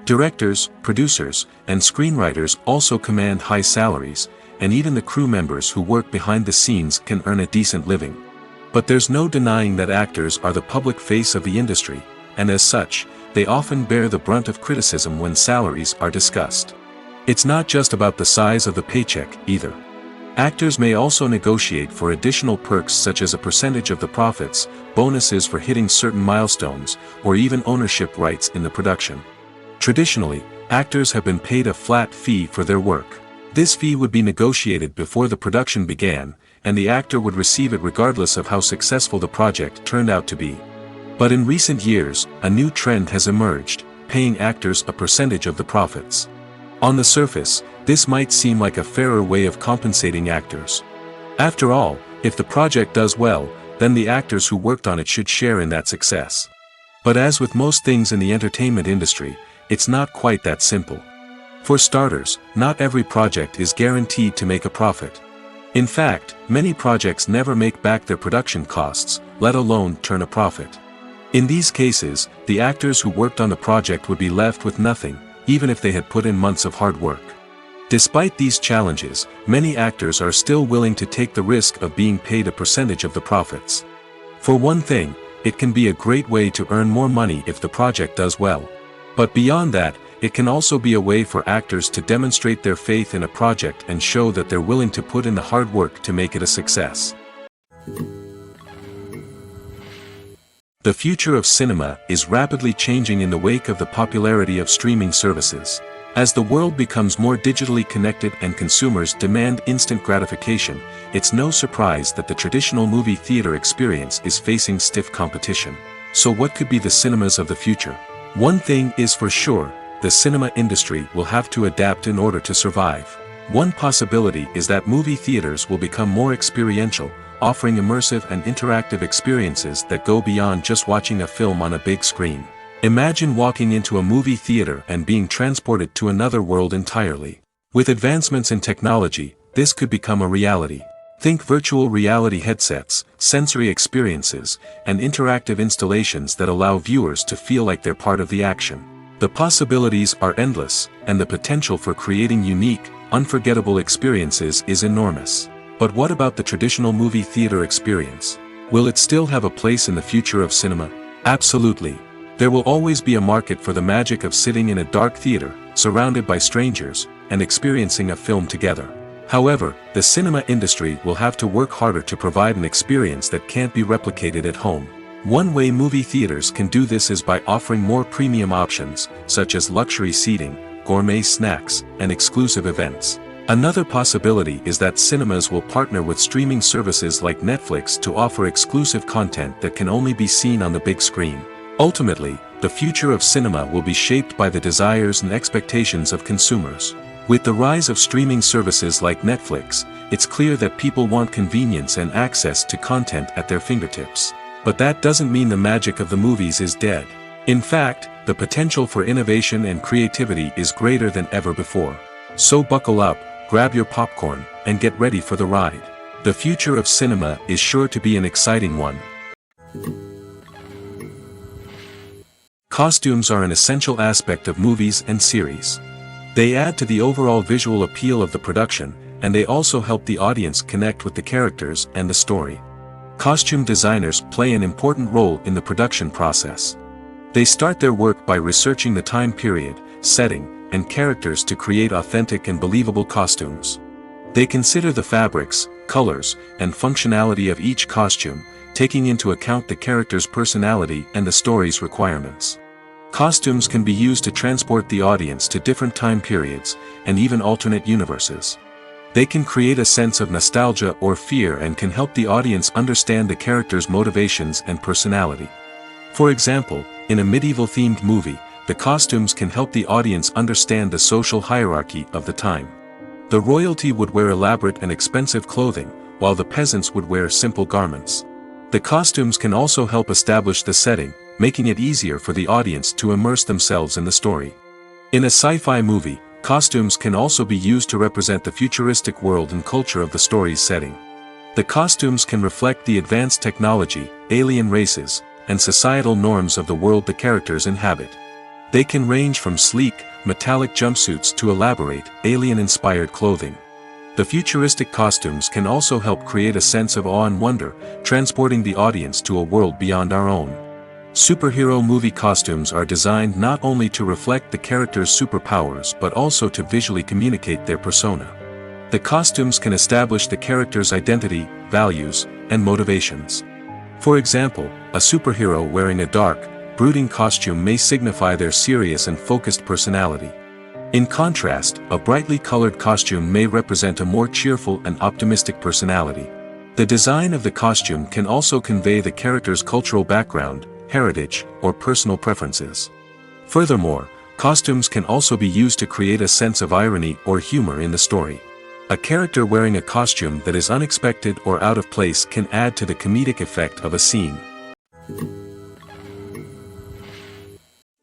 Directors, producers, and screenwriters also command high salaries, and even the crew members who work behind the scenes can earn a decent living. But there's no denying that actors are the public face of the industry, and as such, they often bear the brunt of criticism when salaries are discussed. It's not just about the size of the paycheck, either. Actors may also negotiate for additional perks such as a percentage of the profits, bonuses for hitting certain milestones, or even ownership rights in the production. Traditionally, actors have been paid a flat fee for their work. This fee would be negotiated before the production began, and the actor would receive it regardless of how successful the project turned out to be. But in recent years, a new trend has emerged, paying actors a percentage of the profits. On the surface, this might seem like a fairer way of compensating actors. After all, if the project does well, then the actors who worked on it should share in that success. But as with most things in the entertainment industry, it's not quite that simple. For starters, not every project is guaranteed to make a profit. In fact, many projects never make back their production costs, let alone turn a profit. In these cases, the actors who worked on the project would be left with nothing, even if they had put in months of hard work. Despite these challenges, many actors are still willing to take the risk of being paid a percentage of the profits. For one thing, it can be a great way to earn more money if the project does well. But beyond that, it can also be a way for actors to demonstrate their faith in a project and show that they're willing to put in the hard work to make it a success. The future of cinema is rapidly changing in the wake of the popularity of streaming services. As the world becomes more digitally connected and consumers demand instant gratification, it's no surprise that the traditional movie theater experience is facing stiff competition. So what could be the cinemas of the future? One thing is for sure, the cinema industry will have to adapt in order to survive. One possibility is that movie theaters will become more experiential, offering immersive and interactive experiences that go beyond just watching a film on a big screen. Imagine walking into a movie theater and being transported to another world entirely. With advancements in technology, this could become a reality. Think virtual reality headsets, sensory experiences, and interactive installations that allow viewers to feel like they're part of the action. The possibilities are endless, and the potential for creating unique, unforgettable experiences is enormous. But what about the traditional movie theater experience? Will it still have a place in the future of cinema? Absolutely. There will always be a market for the magic of sitting in a dark theater, surrounded by strangers, and experiencing a film together. However, the cinema industry will have to work harder to provide an experience that can't be replicated at home. One way movie theaters can do this is by offering more premium options, such as luxury seating, gourmet snacks, and exclusive events. Another possibility is that cinemas will partner with streaming services like Netflix to offer exclusive content that can only be seen on the big screen. Ultimately, the future of cinema will be shaped by the desires and expectations of consumers. With the rise of streaming services like Netflix, it's clear that people want convenience and access to content at their fingertips. But that doesn't mean the magic of the movies is dead. In fact, the potential for innovation and creativity is greater than ever before. So buckle up, grab your popcorn, and get ready for the ride. The future of cinema is sure to be an exciting one. Costumes are an essential aspect of movies and series. They add to the overall visual appeal of the production, and they also help the audience connect with the characters and the story. Costume designers play an important role in the production process. They start their work by researching the time period, setting, and characters to create authentic and believable costumes. They consider the fabrics, colors, and functionality of each costume, taking into account the character's personality and the story's requirements. Costumes can be used to transport the audience to different time periods, and even alternate universes. They can create a sense of nostalgia or fear and can help the audience understand the character's motivations and personality. For example, in a medieval-themed movie, the costumes can help the audience understand the social hierarchy of the time. The royalty would wear elaborate and expensive clothing, while the peasants would wear simple garments. The costumes can also help establish the setting, making it easier for the audience to immerse themselves in the story. In a sci-fi movie, costumes can also be used to represent the futuristic world and culture of the story's setting. The costumes can reflect the advanced technology, alien races, and societal norms of the world the characters inhabit. They can range from sleek, metallic jumpsuits to elaborate, alien-inspired clothing. The futuristic costumes can also help create a sense of awe and wonder, transporting the audience to a world beyond our own. Superhero movie costumes are designed not only to reflect the character's superpowers but also to visually communicate their persona. The costumes can establish the character's identity, values, and motivations. For example, a superhero wearing a dark, brooding costume may signify their serious and focused personality. In contrast, a brightly colored costume may represent a more cheerful and optimistic personality. The design of the costume can also convey the character's cultural background, heritage, or personal preferences. Furthermore, costumes can also be used to create a sense of irony or humor in the story. A character wearing a costume that is unexpected or out of place can add to the comedic effect of a scene.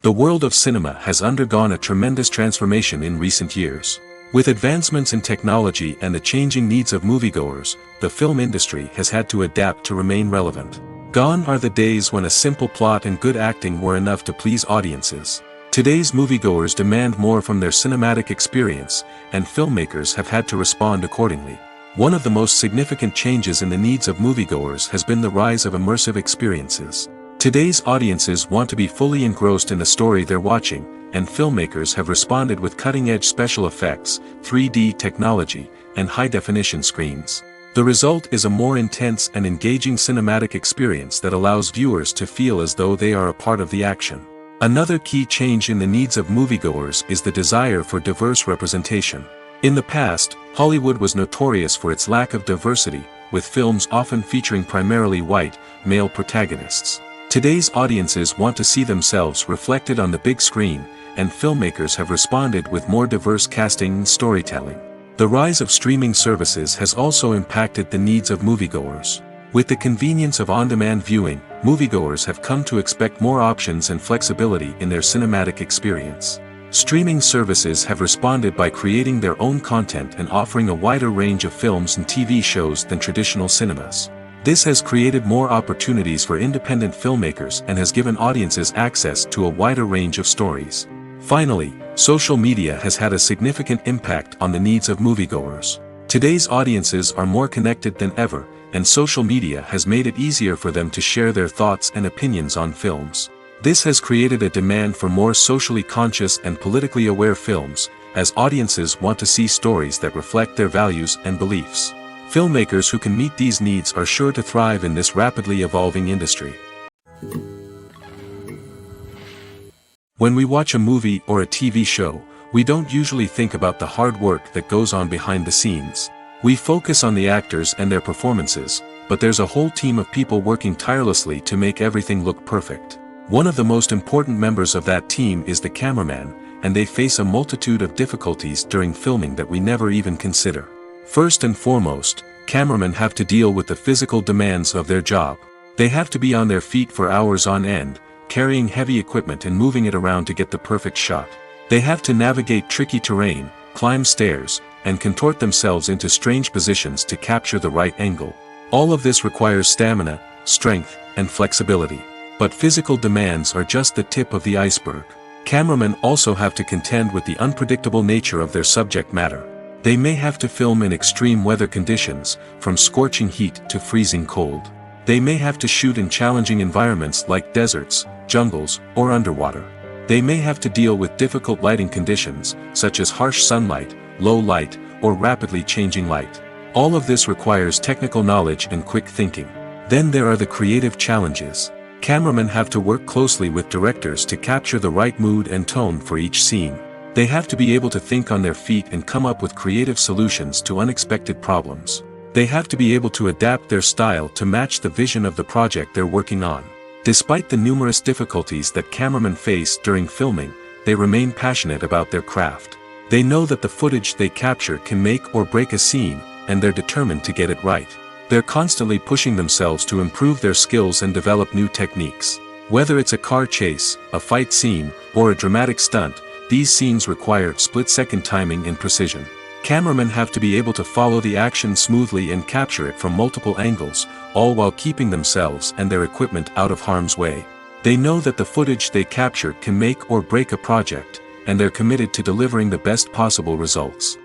The world of cinema has undergone a tremendous transformation in recent years. With advancements in technology and the changing needs of moviegoers, the film industry has had to adapt to remain relevant. Gone are the days when a simple plot and good acting were enough to please audiences. Today's moviegoers demand more from their cinematic experience, and filmmakers have had to respond accordingly. One of the most significant changes in the needs of moviegoers has been the rise of immersive experiences. Today's audiences want to be fully engrossed in the story they're watching, and filmmakers have responded with cutting-edge special effects, 3D technology, and high-definition screens. The result is a more intense and engaging cinematic experience that allows viewers to feel as though they are a part of the action. Another key change in the needs of moviegoers is the desire for diverse representation. In the past, Hollywood was notorious for its lack of diversity, with films often featuring primarily white, male protagonists. Today's audiences want to see themselves reflected on the big screen, and filmmakers have responded with more diverse casting and storytelling. The rise of streaming services has also impacted the needs of moviegoers. With the convenience of on-demand viewing, moviegoers have come to expect more options and flexibility in their cinematic experience. Streaming services have responded by creating their own content and offering a wider range of films and TV shows than traditional cinemas. This has created more opportunities for independent filmmakers and has given audiences access to a wider range of stories. Finally, social media has had a significant impact on the needs of moviegoers. Today's audiences are more connected than ever, and social media has made it easier for them to share their thoughts and opinions on films. This has created a demand for more socially conscious and politically aware films, as audiences want to see stories that reflect their values and beliefs. Filmmakers who can meet these needs are sure to thrive in this rapidly evolving industry. When we watch a movie or a TV show, we don't usually think about the hard work that goes on behind the scenes. We focus on the actors and their performances, but there's a whole team of people working tirelessly to make everything look perfect. One of the most important members of that team is the cameraman, and they face a multitude of difficulties during filming that we never even consider. First and foremost, cameramen have to deal with the physical demands of their job. They have to be on their feet for hours on end, carrying heavy equipment and moving it around to get the perfect shot. They have to navigate tricky terrain, climb stairs, and contort themselves into strange positions to capture the right angle. All of this requires stamina, strength, and flexibility. But physical demands are just the tip of the iceberg. Cameramen also have to contend with the unpredictable nature of their subject matter. They may have to film in extreme weather conditions, from scorching heat to freezing cold. They may have to shoot in challenging environments like deserts, jungles, or underwater. They may have to deal with difficult lighting conditions, such as harsh sunlight, low light, or rapidly changing light. All of this requires technical knowledge and quick thinking. Then there are the creative challenges. Cameramen have to work closely with directors to capture the right mood and tone for each scene. They have to be able to think on their feet and come up with creative solutions to unexpected problems. They have to be able to adapt their style to match the vision of the project they're working on. Despite the numerous difficulties that cameramen face during filming, they remain passionate about their craft. They know that the footage they capture can make or break a scene, and they're determined to get it right. They're constantly pushing themselves to improve their skills and develop new techniques. Whether it's a car chase, a fight scene, or a dramatic stunt, these scenes require split-second timing and precision. Cameramen have to be able to follow the action smoothly and capture it from multiple angles, all while keeping themselves and their equipment out of harm's way. They know that the footage they capture can make or break a project, and they're committed to delivering the best possible results.